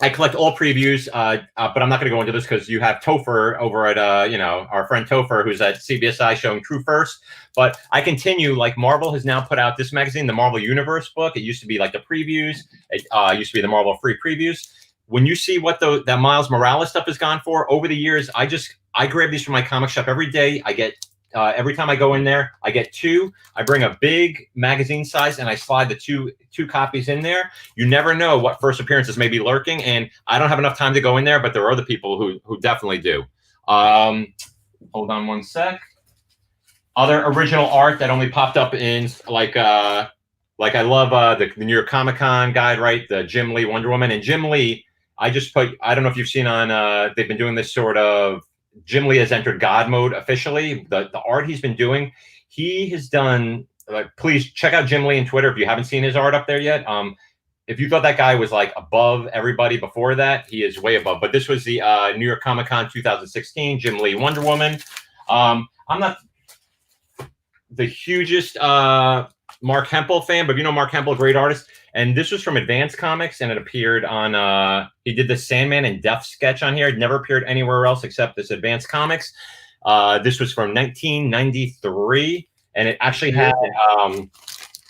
I collect all previews, but I'm not going to go into this because you have Topher over at our friend Topher, who's at CBSI, showing True First. But I continue. Like, Marvel has now put out this magazine, the Marvel Universe book. It used to be like the previews. It used to be the Marvel free previews. When you see what that Miles Morales stuff has gone for over the years, I grab these from my comic shop every day. I get every time I go in there, I get 2. I bring a big magazine size and I slide the two copies in there. You never know what first appearances may be lurking, and I don't have enough time to go in there, but there are other people who definitely do. Hold on one sec. Other original art that only popped up in like I love the New York Comic Con guide, right? The Jim Lee Wonder Woman, and Jim Lee. I don't know if you've seen on. They've been doing this sort of. Jim Lee has entered God mode officially. The art he's been doing, he has done. Please check out Jim Lee on Twitter if you haven't seen his art up there yet. If you thought that guy was like above everybody before that, he is way above. But this was the New York Comic Con 2016 Jim Lee Wonder Woman. I'm not the hugest Mark Hempel fan, but Mark Hempel, a great artist. And this was from Advance Comics, and it appeared on, he did the Sandman and Death sketch on here. It never appeared anywhere else except this Advance Comics. This was from 1993, and it actually had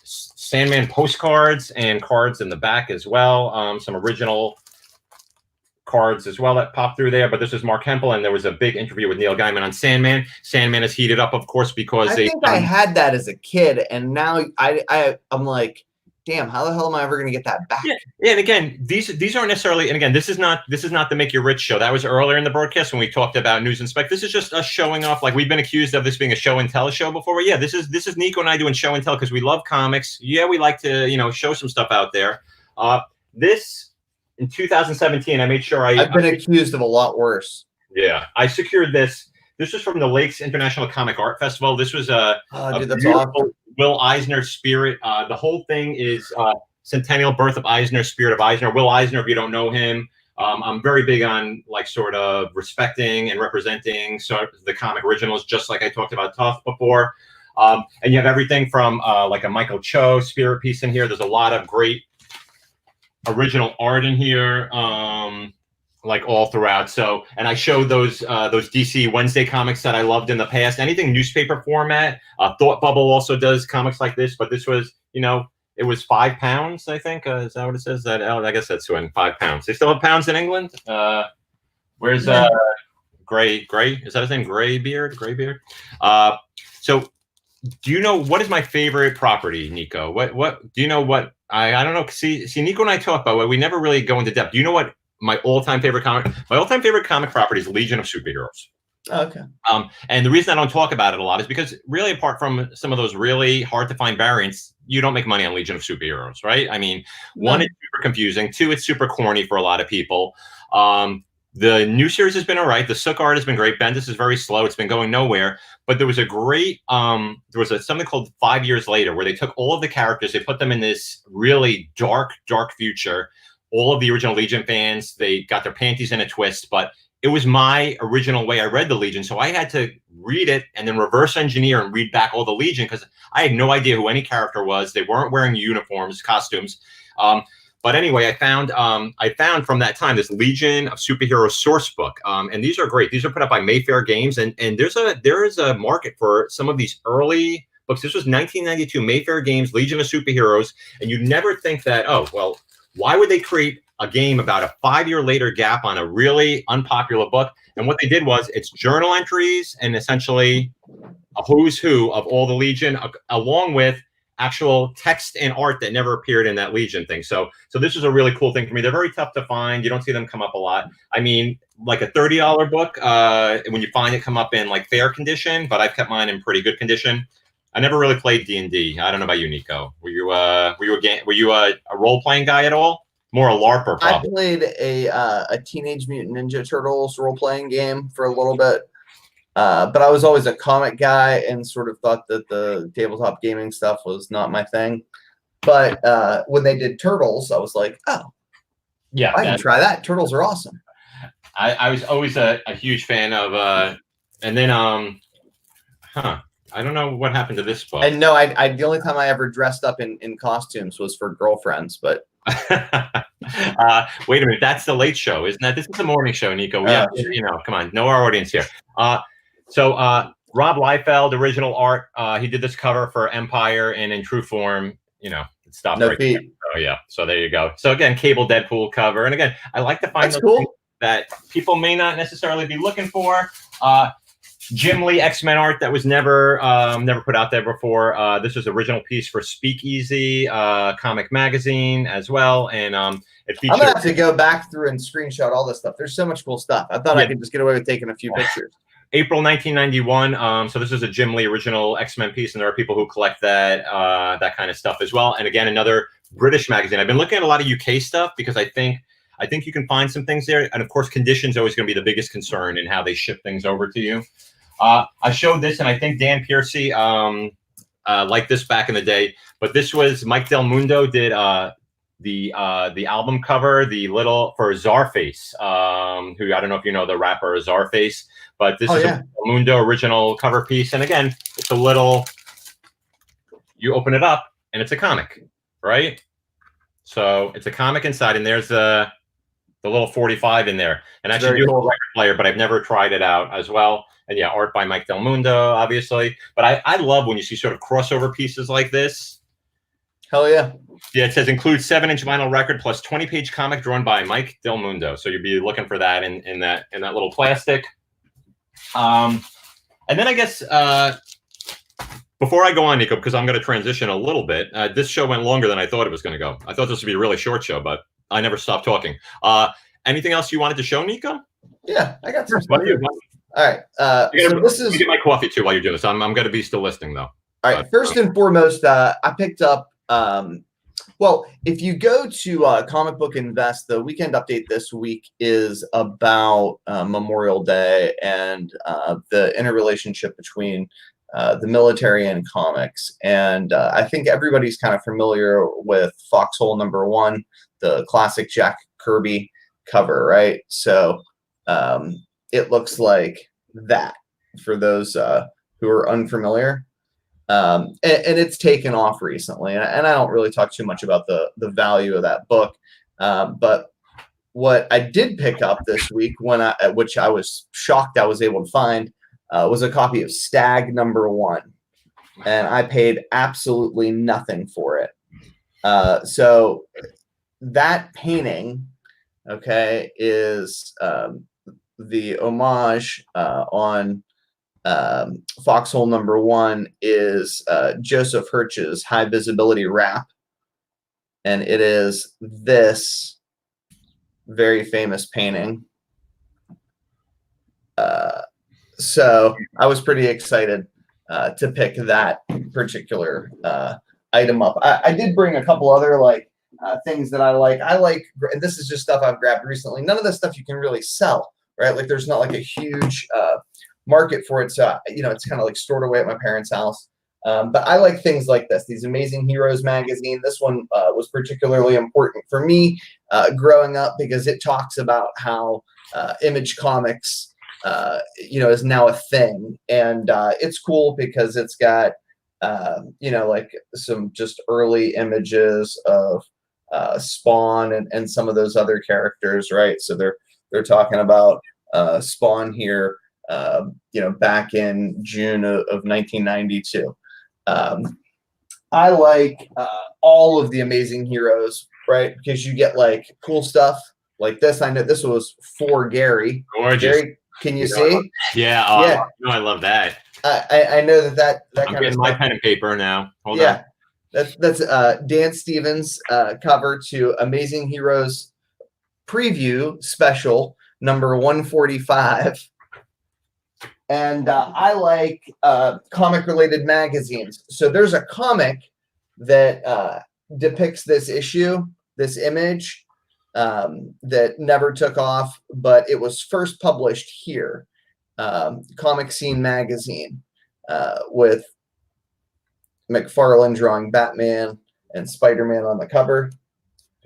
Sandman postcards and cards in the back as well. Some original cards as well that popped through there. But this was Mark Hempel, and there was a big interview with Neil Gaiman on Sandman. Sandman is heated up, of course, because I think I had that as a kid, and now I'm like, damn, how the hell am I ever going to get that back? Yeah, and again, these aren't necessarily, and again, this is not the Make You Rich show. That was earlier in the broadcast when we talked about News and Spec. This is just us showing off. Like, we've been accused of this being a show and tell show before. But yeah, this is Nico and I doing show and tell because we love comics. Yeah, we like to show some stuff out there. This in 2017, I made sure I've been accused of a lot worse. Yeah, I secured this. This was from the Lakes International Comic Art Festival. This was a that's awesome. Will Eisner spirit. The whole thing is centennial birth of Eisner, spirit of Eisner. Will Eisner, if you don't know him, I'm very big on like sort of respecting and representing sort of the comic originals, just like I talked about Tough before. And you have everything from like a Michael Cho spirit piece in here. There's a lot of great original art in here. Like all throughout. So, and I showed those DC Wednesday comics that I loved in the past. Anything newspaper format. Thought Bubble also does comics like this, but this was, it was £5, I think. Is that what it says? That I guess that's when £5. They still have pounds in England. Where's Gray? Is that his name? Graybeard. So, do you know what is my favorite property, Nico? What do you know? What I don't know. See, Nico and I talk about it. We never really go into depth. Do you know what my all-time favorite comic property is Legion of Superheroes. Okay. And the reason I don't talk about it a lot is because really, apart from some of those really hard to find variants, you don't make money on Legion of Superheroes, right? I mean, one, it's super confusing. Two, it's super corny for a lot of people. The new series has been all right. The Sook art has been great. Bendis is very slow. It's been going nowhere. But there was a great, something called 5 Years Later, where they took all of the characters, they put them in this really dark future. All of the original Legion fans, they got their panties in a twist, but it was my original way I read the Legion. So I had to read it and then reverse engineer and read back all the Legion because I had no idea who any character was. They weren't wearing uniforms, costumes. But anyway, I found from that time this Legion of Superheroes source book. And these are great. These are put up by Mayfair Games. And there is a market for some of these early books. This was 1992, Mayfair Games, Legion of Superheroes. And you'd never think that, oh, well, why would they create a game about a 5 year later gap on a really unpopular book? And what they did was it's journal entries and essentially a who's who of all the Legion, along with actual text and art that never appeared in that Legion thing. So this is a really cool thing for me. They're very tough to find. You don't see them come up a lot. I mean, like a $30 book, when you find it come up in like fair condition, but I've kept mine in pretty good condition. I never really played D&D. I don't know about you, Nico. Were you a role playing guy at all? More a LARPer, probably. I played a Teenage Mutant Ninja Turtles role playing game for a little bit, but I was always a comic guy and sort of thought that the tabletop gaming stuff was not my thing. But when they did Turtles, I was like, oh, yeah, I can try that. Turtles are awesome. I was always a huge fan of, and then I don't know what happened to this book. And no, I the only time I ever dressed up in costumes was for girlfriends, but. Wait a minute, that's the Late Show, isn't that? This is the morning show, Nico. We have, come on, know our audience here. So Rob Liefeld, original art. He did this cover for Empire, and in true form, it stopped no right feet. there. Oh yeah, so there you go. So again, Cable Deadpool cover, and again, I like to find that's those cool. things that people may not necessarily be looking for. Jim Lee X-Men art that was never put out there before. This was original piece for Speakeasy comic magazine as well, and it featured. I'm gonna have to go back through and screenshot all this stuff. There's so much cool stuff. I thought I could just get away with taking a few pictures. April 1991. So this is a Jim Lee original X-Men piece, and there are people who collect that kind of stuff as well. And again, another British magazine. I've been looking at a lot of UK stuff because I think you can find some things there, and of course, conditions are always going to be the biggest concern in how they ship things over to you. I showed this, and I think Dan Piercy liked this back in the day. But this was Mike Del Mundo did the album cover, for Czarface, who I don't know if you know the rapper Czarface, but this is a Del Mundo original cover piece. And again, it's a little. You open it up, and it's a comic, right? So it's a comic inside, and there's the little 45 in there. And actually, do a record player, but I've never tried it out as well. And yeah, art by Mike Del Mundo, obviously. But I love when you see sort of crossover pieces like this. Hell yeah. Yeah, it says include 7-inch vinyl record plus 20-page comic drawn by Mike Del Mundo. So you'd be looking for that in that little plastic. And then I guess before I go on, Nico, because I'm going to transition a little bit, this show went longer than I thought it was going to go. I thought this would be a really short show, but I never stopped talking. Anything else you wanted to show, Nico? Yeah, I got some. All right. So this is. Get my coffee too while you're doing this. I'm going to be still listening though. All right. First and foremost, I picked up. Well, if you go to Comic Book Invest, the weekend update this week is about Memorial Day and the interrelationship between the military and comics. And I think everybody's kind of familiar with Foxhole #1, the classic Jack Kirby cover, right? So it looks like that for those who are unfamiliar. And it's taken off recently. And I don't really talk too much about the value of that book. But what I did pick up this week, which I was shocked I was able to find, was a copy of Stag #1. And I paid absolutely nothing for it. So that painting, okay, is the homage on Foxhole #1 is Joseph Hirsch's High Visibility Wrap. And it is this very famous painting. So I was pretty excited to pick that particular item up. I did bring a couple other like things that I like. And this is just stuff I've grabbed recently. None of this stuff you can really sell, right? Like there's not like a huge market for it. So, it's kind of like stored away at my parents' house. But I like things like this, these Amazing Heroes magazine. This one was particularly important for me growing up because it talks about how Image Comics is now a thing. And it's cool because it's got, like some just early images of Spawn and some of those other characters, right? So they're talking about Spawn here, back in June of 1992. I like all of the Amazing Heroes, right? Because you get like cool stuff like this. I know this was for Gary. Gorgeous. Gary, can you see? Yeah. Yeah. I love that. I know that I'm kind getting of my stuff. pen and paper now. Hold on. That's Dan Stevens cover to Amazing Heroes preview special number 145. And I like comic related magazines. So there's a comic that depicts this issue, this image that never took off, but it was first published here. Comic Scene magazine with McFarlane drawing Batman and Spider-Man on the cover.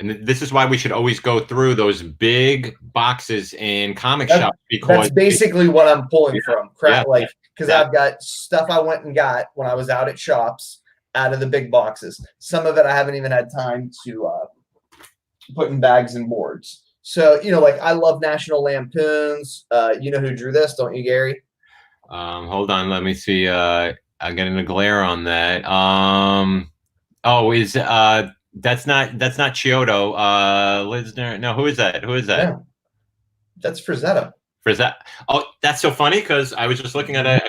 And this is why we should always go through those big boxes in comic shops, because that's basically what I'm pulling from. Because Yeah. I've got stuff I went and got when I was out at shops out of the big boxes. Some of it I haven't even had time to put in bags and boards. So, like I love National Lampoons. You know who drew this, don't you, Gary? Hold on, let me see. I'm getting a glare on that. That's not Chiodo. Lisner. No, who is that? Yeah. That's Frazetta. Frazetta. Oh, that's so funny because I was just looking at a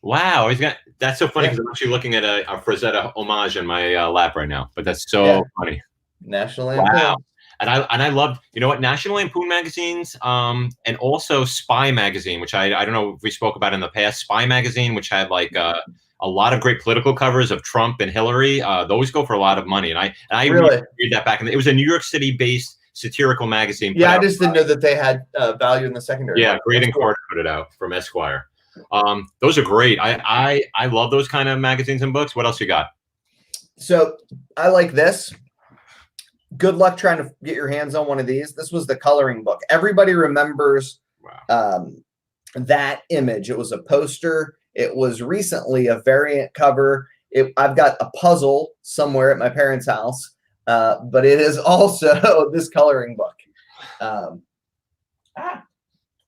wow, that's so funny because I'm actually looking at a Frazetta homage in my lap right now. But that's so funny. National Lampoon. Wow. And I love, National Lampoon magazines, and also Spy magazine, which I don't know if we spoke about in the past. Spy magazine, which had like a lot of great political covers of Trump and Hillary. Those go for a lot of money, and I really read that back. And it was a New York City based satirical magazine. Yeah, I just didn't know that they had value in the secondary. Yeah, Great Carter put it out from Esquire. Those are great. I love those kind of magazines and books. What else you got? So I like this. Good luck trying to get your hands on one of these. This was the coloring book. Everybody remembers that image. It was a poster. It was recently a variant cover. I've got a puzzle somewhere at my parents' house, but it is also this coloring book.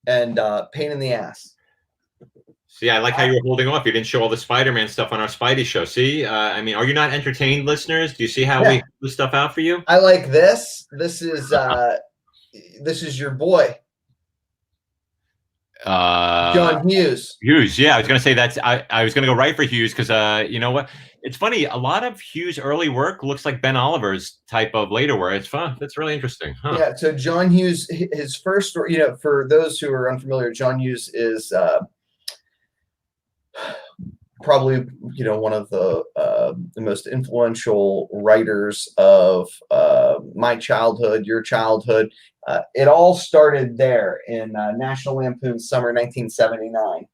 And pain in the ass. See, I like how you were holding off. You didn't show all the Spider-Man stuff on our Spidey show. See, are you not entertained, listeners? Do you see how we put this stuff out for you? I like this. This is your boy, John Hughes. Hughes, yeah. I was going to say I was going to go right for Hughes because you know what? It's funny. A lot of Hughes' early work looks like Ben Oliver's type of later work. It's fun. That's really interesting. Huh? Yeah. So John Hughes, his first story. For those who are unfamiliar, John Hughes is probably one of the most influential writers of my childhood, your childhood. It all started there in National Lampoon Summer 1979.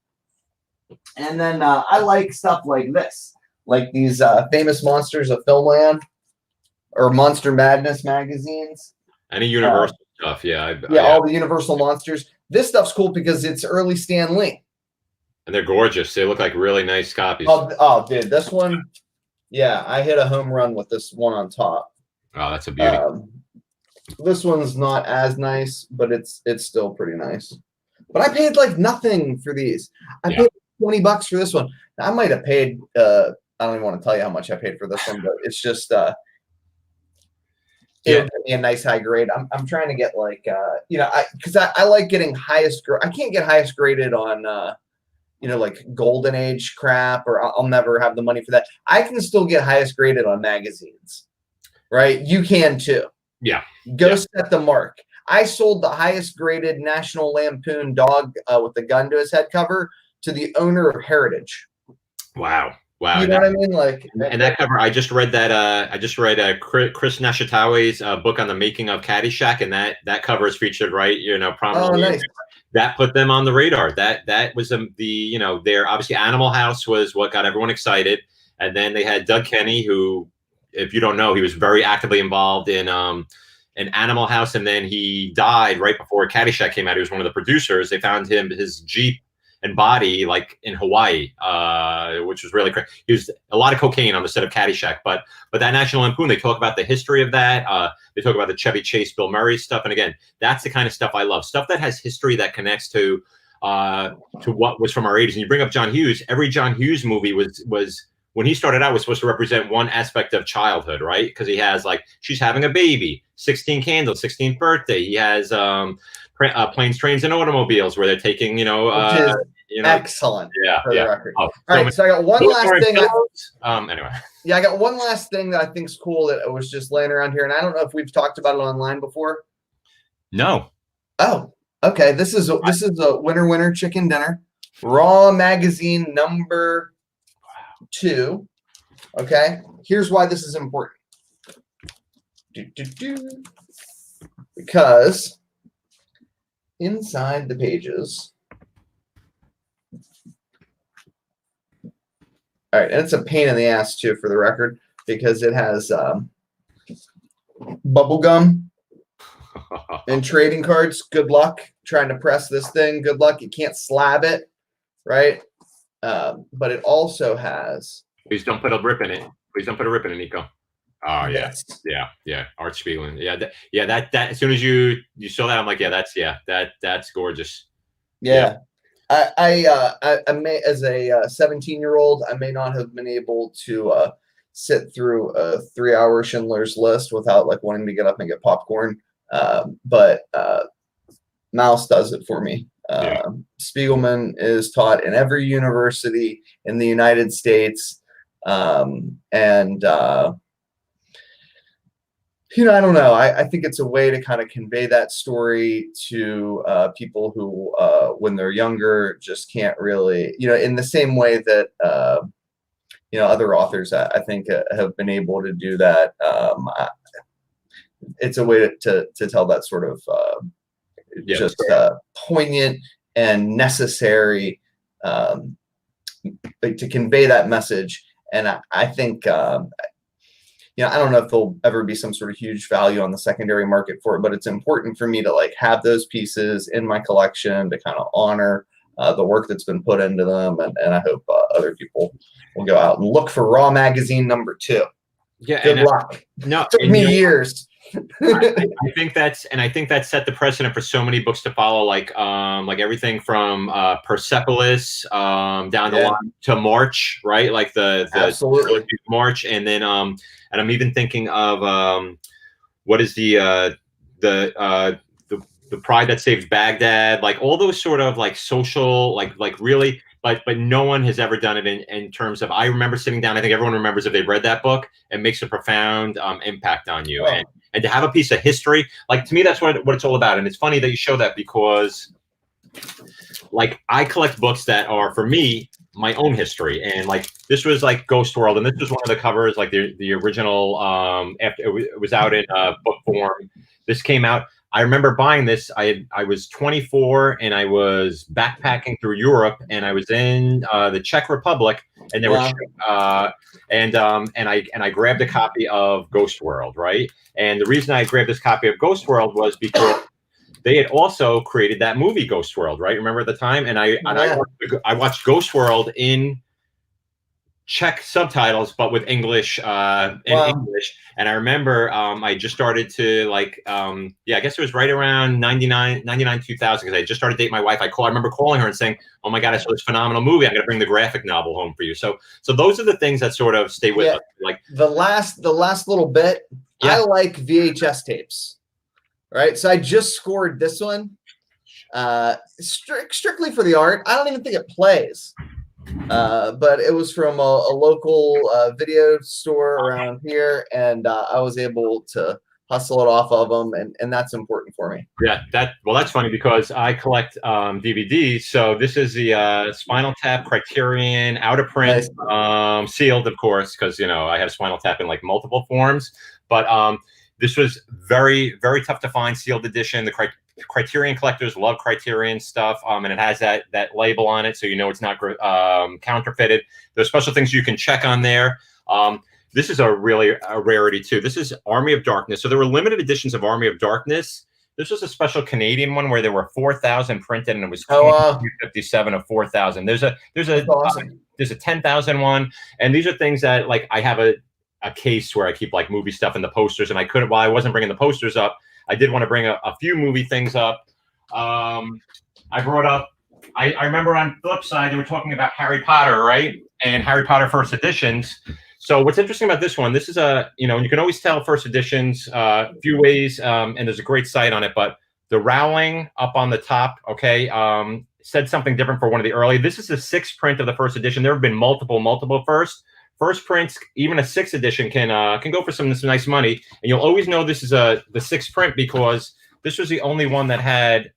And then I like stuff like this, like these famous monsters of Filmland or Monster Madness magazines. Any Universal stuff, all the Universal monsters. This stuff's cool because it's early Stan Lee. And they're gorgeous. They look like really nice copies. Oh, dude, this one, I hit a home run with this one on top. Oh, that's a beauty. This one's not as nice, but it's still pretty nice. But I paid like nothing for these. I paid $20 for this one. I might have paid. I don't even want to tell you how much I paid for this one, but it's just it'll give me a nice high grade. I'm trying to get like because I like getting highest. I can't get highest graded on. Like golden age crap, or I'll never have the money for that. I can still get highest graded on magazines, right? You can too. Yeah. Go set the mark. I sold the highest graded National Lampoon dog with the gun to his head cover to the owner of Heritage. Wow. Wow. You know what I mean? Like, and that cover, I just read Chris Nashitawe's book on the making of Caddyshack, and that cover is featured prominently. Oh, nice. That put them on the radar. That was their obviously Animal House was what got everyone excited, and then they had Doug Kenny, who, if you don't know, he was very actively involved in Animal House, and then he died right before Caddyshack came out. He was one of the producers. They found his Jeep and body like in Hawaii, which was really crazy. He was a lot of cocaine on the set of Caddyshack, but that National Lampoon, they talk about the history of that. They talk about the Chevy Chase, Bill Murray stuff, and again, that's the kind of stuff I love. Stuff that has history that connects to what was from our 80s. And you bring up John Hughes. Every John Hughes movie was when he started out was supposed to represent one aspect of childhood, right? Because he has like she's having a baby, 16 Candles, 16th birthday. He has Planes, Trains, and Automobiles, where they're taking excellent. Yeah, for the yeah. record. Oh, All right, so I got one last thing. Anyway. Yeah, I got one last thing that I think's cool that was just laying around here, and I don't know if we've talked about it online before. No. Oh, okay. This is a winner chicken dinner, Raw magazine number 2. Okay, here's why this is important. Because inside the pages. All right, and it's a pain in the ass too, for the record, because it has bubble gum and trading cards. Good luck trying to press this thing. Good luck. You can't slab it, right? But it also has. Please don't put a rip in it. Please don't put a rip in it, Nico. Oh yeah, yes. yeah. Art Spiegelman. Yeah, that. As soon as you saw that, I'm like, that's gorgeous. Yeah. I may, as a 17-year-old, I may not have been able to sit through a 3-hour Schindler's List without like wanting to get up and get popcorn. But Mouse does it for me. Spiegelman is taught in every university in the United States, and I don't know. I think it's a way to kind of convey that story to people who, when they're younger, just can't really, in the same way that, other authors, I think, have been able to do that. It's a way to tell that sort of just poignant and necessary, to convey that message. And I think, I don't know if there'll ever be some sort of huge value on the secondary market for it, but it's important for me to like have those pieces in my collection to kind of honor the work that's been put into them. And I hope other people will go out and look for Raw magazine number 2. Yeah. Good luck. No, it took me years. I think that set the precedent for so many books to follow, like everything from Persepolis down the line to March, right? Like the Absolutely. March, and then and I'm even thinking of what is the Pride That Saved Baghdad, like all those sort of like social, like really. But no one has ever done it in terms of, I remember sitting down, I think everyone remembers if they've read that book, it makes a profound impact on you. Oh. And to have a piece of history, like to me, that's what it's all about. And it's funny that you show that because like I collect books that are, for me, my own history. And like this was like Ghost World, and this was one of the covers, like the original, after it was out in book form. This came out. I remember buying this. I was 24 and I was backpacking through Europe, and I was in the Czech Republic, and there were and I grabbed a copy of Ghost World, right? And the reason I grabbed this copy of Ghost World was because they had also created that movie Ghost World, right? Remember at the time? And I watched Ghost World in Czech subtitles, but with English English. And I remember I just started to like I guess it was right around 99 2000, because I just started dating my wife. I remember calling her and saying, oh my God, I saw this phenomenal movie, I'm gonna bring the graphic novel home for you. So those are the things that sort of stay with us. Like the last little bit. I like VHS tapes, right? So I just scored this one strictly for the art. I don't even think it plays. But it was from a local video store around here, and I was able to hustle it off of them, and that's important for me. Yeah, that's funny because I collect DVDs. So this is the Spinal Tap Criterion out of print, sealed, of course, because I have Spinal Tap in like multiple forms. But this was very, very tough to find, sealed edition. The Criterion collectors love Criterion stuff, and it has that label on it, so it's not counterfeited. There's special things you can check on there. This is a rarity too. This is Army of Darkness. So there were limited editions of Army of Darkness. This was a special Canadian one where there were 4,000 printed, and it was 57 of 4,000. There's a 10,000 one, and these are things that like I have a case where I keep like movie stuff and the posters, and I couldn't, while I wasn't bringing the posters up, I did want to bring a few movie things up. I brought up, I remember on Flipside, they were talking about Harry Potter, right? And Harry Potter first editions. So what's interesting about this one, this is you can always tell first editions a few ways, and there's a great site on it, but the Rowling up on the top, okay, said something different for one of the early. This is the 6th print of the first edition. There have been multiple first prints. Even a 6th edition can go for some nice money, and you'll always know this is the 6th print because this was the only one that had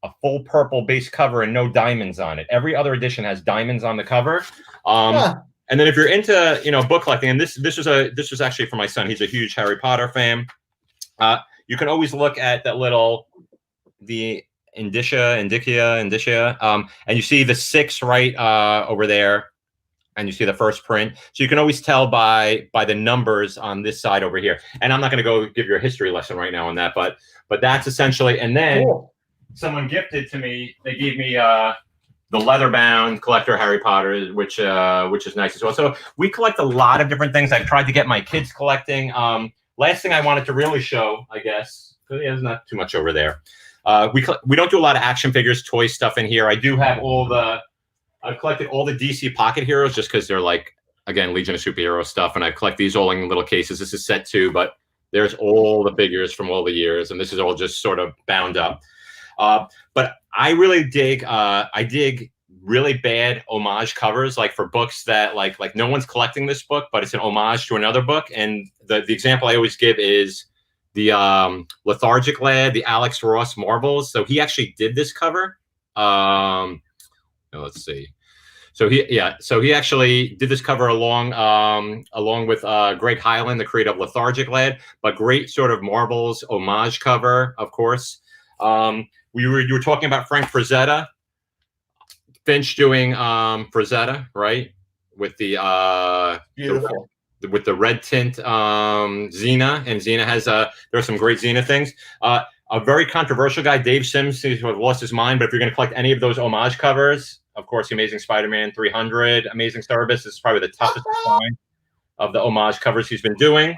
a full purple base cover and no diamonds on it. Every other edition has diamonds on the cover. And then if you're into book collecting, and this was actually for my son. He's a huge Harry Potter fan. You can always look at that the indicia, and you see the 6 right over there. And you see the first print. So you can always tell by the numbers on this side over here. And I'm not going to go give you a history lesson right now on that, but that's essentially, and then someone gifted to me, they gave me the leather-bound collector Harry Potter, which is nice as well. So we collect a lot of different things. I've tried to get my kids collecting. Last thing I wanted to really show, I guess, there's not too much over there. We don't do a lot of action figures, toy stuff in here. I do have I've collected all the DC Pocket Heroes just because they're like, again, Legion of Superhero stuff, and I collect these all in little cases. This is set 2, but there's all the figures from all the years, and this is all just sort of bound up. But I really dig, really bad homage covers, like for books that like no one's collecting this book, but it's an homage to another book. And the example I always give is the Lethargic Lad, the Alex Ross Marvels. So he actually did this cover. Let's see. So he actually did this cover along with Greg Hyland, the creator of Lethargic Lad, but great sort of Marvels homage cover, of course. You were talking about Frank Frazetta, Finch doing Frazetta, right? With the beautiful. With the red tint Xena, and Xena has there are some great Xena things. A very controversial guy, Dave Sims, who have lost his mind. But if you're going to collect any of those homage covers, of course, the Amazing Spider-Man 300, Amazing Service, this is probably the toughest design of the homage covers he's been doing.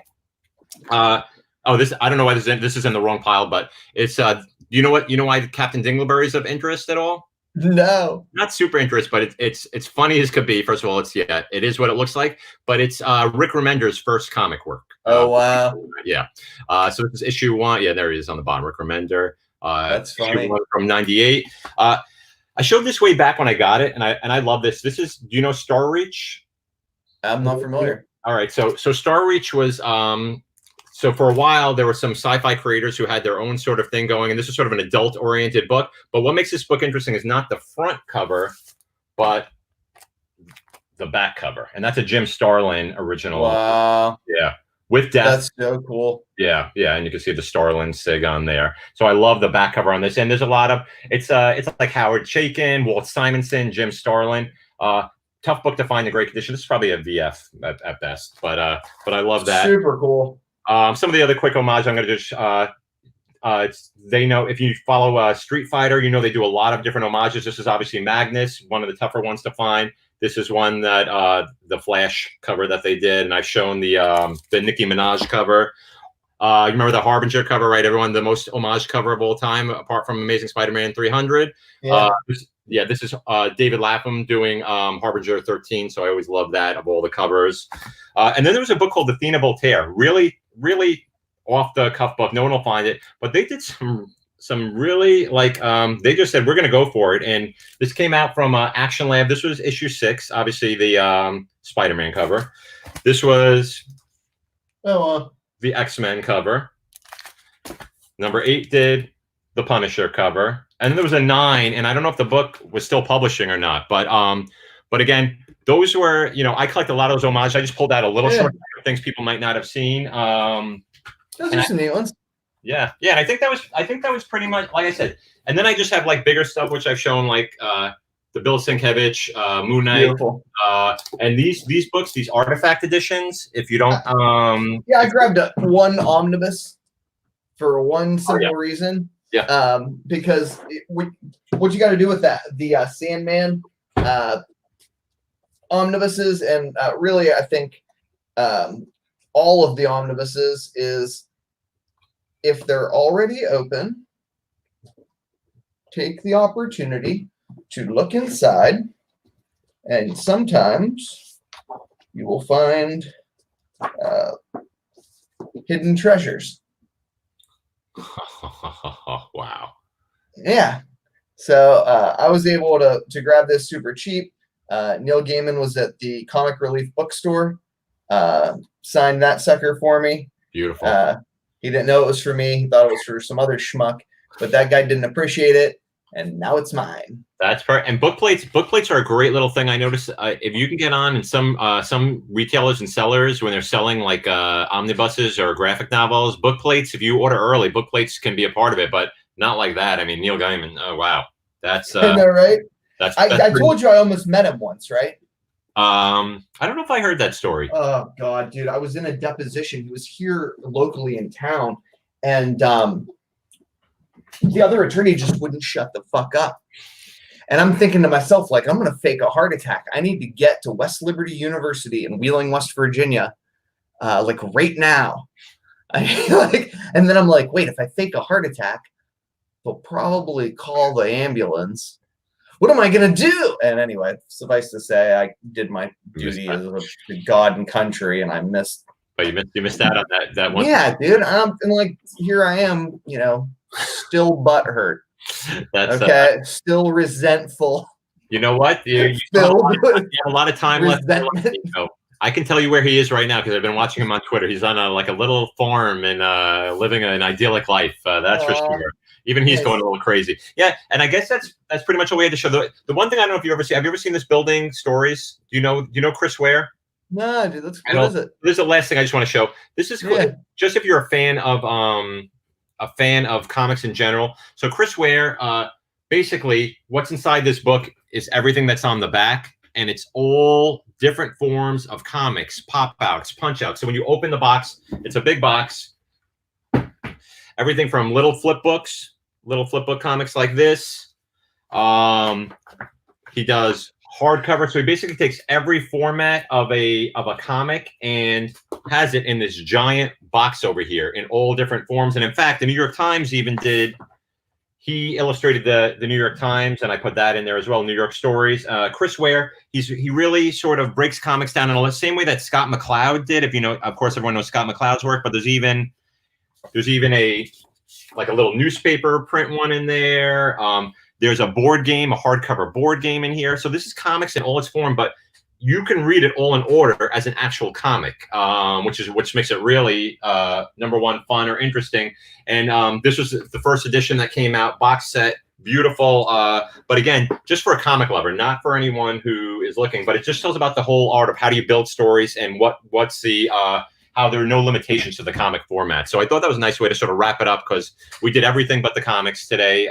This, I don't know why this is in the wrong pile, but it's you know why Captain Dingleberry's of interest at all? No, not super interest, but it's funny as could be. First of all, it is what it looks like, but it's Rick Remender's first comic work. Oh wow! Yeah. So this is issue 1. Yeah, there he is on the bottom, Rick Remender. That's funny. From '98. I showed this way back when I got it, and I love this. This is, do you know Star Reach? I'm not familiar. All right, so Star Reach was so for a while there were some sci-fi creators who had their own sort of thing going, and this is sort of an adult-oriented book. But what makes this book interesting is not the front cover, but the back cover, and that's a Jim Starlin original. Wow. Yeah, with death. That's so cool. Yeah, and you can see the Starlin sig on there. So I love the back cover on this, and there's a lot of it's like Howard Chaykin, Walt Simonson, Jim Starlin. Tough book to find in great condition. This is probably a VF at best, but I love that. Super cool. Some of the other quick homage I'm going to just they know, if you follow Street Fighter, they do a lot of different homages. This is obviously Magnus, one of the tougher ones to find. This is one that the Flash cover that they did, and I've shown the Nicki Minaj cover. You remember the Harbinger cover, right? Everyone, the most homage cover of all time, apart from Amazing Spider-Man 300. Yeah. This is David Lapham doing Harbinger 13, so I always love that of all the covers. And then there was a book called Athena Voltaire, really off the cuff book. No one will find it, but they did some really they just said, we're going to go for it. And this came out from Action Lab. This was issue 6, obviously the Spider-Man cover. This was the X-Men cover. Number 8 did the Punisher cover, and then there was a 9, and I don't know if the book was still publishing or not. But again, those were, you know, I collect a lot of those homages. I just pulled out a little short of things people might not have seen. Those are some neat ones. Yeah, and I think that was pretty much, like I said. And then I just have like bigger stuff which I've shown, like the Bill Sienkiewicz, Moon Knight, Beautiful. and these books, these artifact editions. If you don't, yeah, I grabbed one omnibus for one simple reason. Yeah. Because what you got to do with that, the Sandman omnibuses, and really, I think all of the omnibuses is, if they're already open, take the opportunity to look inside, and sometimes you will find hidden treasures. Wow. Yeah. So I was able to grab this super cheap. Neil Gaiman was at the Comic Relief bookstore, signed that sucker for me. Beautiful. He didn't know it was for me. He thought it was for some other schmuck, but that guy didn't appreciate it, and now it's mine. That's perfect. And book plates are a great little thing. I noticed if you can get on, and some retailers and sellers, when they're selling like omnibuses or graphic novels, book plates, if you order early, book plates can be a part of it, but not like that. I mean, Neil Gaiman. Oh wow, that's I know, right? I pretty, told you I almost met him once, right? I don't know if I heard that story. Oh God, dude, I was in a deposition. He was here locally in town, and the other attorney just wouldn't shut the fuck up. And I'm thinking to myself, like, I'm gonna fake a heart attack. I need to get to West Liberty University in Wheeling, West Virginia, like right now. And then I'm like, wait, if I fake a heart attack, they'll probably call the ambulance. What am I gonna do? And anyway, suffice to say, I did my duty as a god and country, and I missed. But you missed out on that one. Yeah, dude. And like, here I am, you know, still butthurt. That's okay. Still resentful. You know what? You have a lot of time left. I can tell you where he is right now because I've been watching him on Twitter. He's on a little farm and living an idyllic life. That's for sure. Even he's going a little crazy. Yeah, and I guess that's pretty much all we had to show. The one thing I don't know if you ever see. Have you ever seen this Building Stories? Do you know Chris Ware? No, dude. What is it? This is the last thing I just want to show. This is cool. Just if you're a fan of comics in general. So Chris Ware, basically, what's inside this book is everything that's on the back, and it's all different forms of comics, pop outs, punch outs. So when you open the box, it's a big box. Everything from little flip book comics like this. He does hardcover. So he basically takes every format of a comic and has it in this giant box over here in all different forms. And in fact, the New York Times even he illustrated the New York Times, and I put that in there as well. New York Stories. Chris Ware, he really sort of breaks comics down in the same way that Scott McCloud did. If you know, of course, everyone knows Scott McCloud's work, but there's even a little newspaper print one in there. There's a board game, a hardcover board game in here. So this is comics in all its form, but you can read it all in order as an actual comic, which makes it really number one, fun or interesting. And this was the first edition that came out, box set, beautiful. But again, just for a comic lover, not for anyone who is looking. But it just tells about the whole art of how do you build stories and what's the how there are no limitations to the comic format. So I thought that was a nice way to sort of wrap it up because we did everything but the comics today.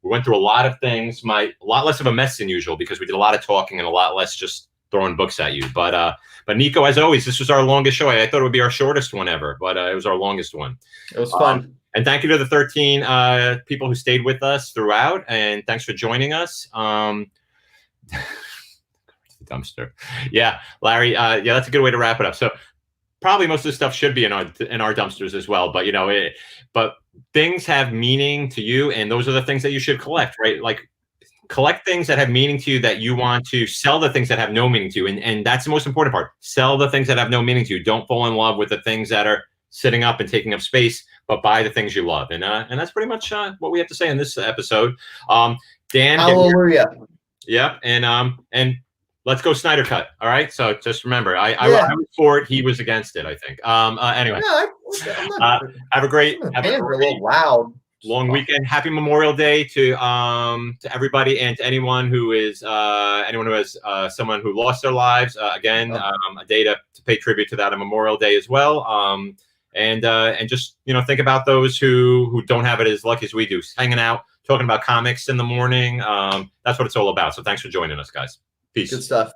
We went through a lot of things, a lot less of a mess than usual because we did a lot of talking and a lot less just throwing books at you. But Nico, as always, this was our longest show. I thought it would be our shortest one ever, but it was our longest one. It was fun. And thank you to the 13 people who stayed with us throughout, and thanks for joining us. Dumpster. Yeah, Larry, that's a good way to wrap it up. So probably most of the stuff should be in our dumpsters as well, but but things have meaning to you, and those are the things that you should collect, right? Like collect things that have meaning to you that you want to sell the things that have no meaning to you. And that's the most important part. Sell the things that have no meaning to you. Don't fall in love with the things that are sitting up and taking up space, but buy the things you love. And that's pretty much what we have to say in this episode. Dan. Hallelujah. Yep. And let's go Snyder Cut. All right. So just remember, I was for it. He was against it, I think. Anyway, have a great loud. Long weekend. Happy Memorial Day to everybody and to anyone who has someone who lost their lives. Again, a day to pay tribute to that on Memorial Day as well. And just think about those who don't have it as lucky as we do, hanging out, talking about comics in the morning. That's what it's all about. So thanks for joining us, guys. Peace. Good stuff.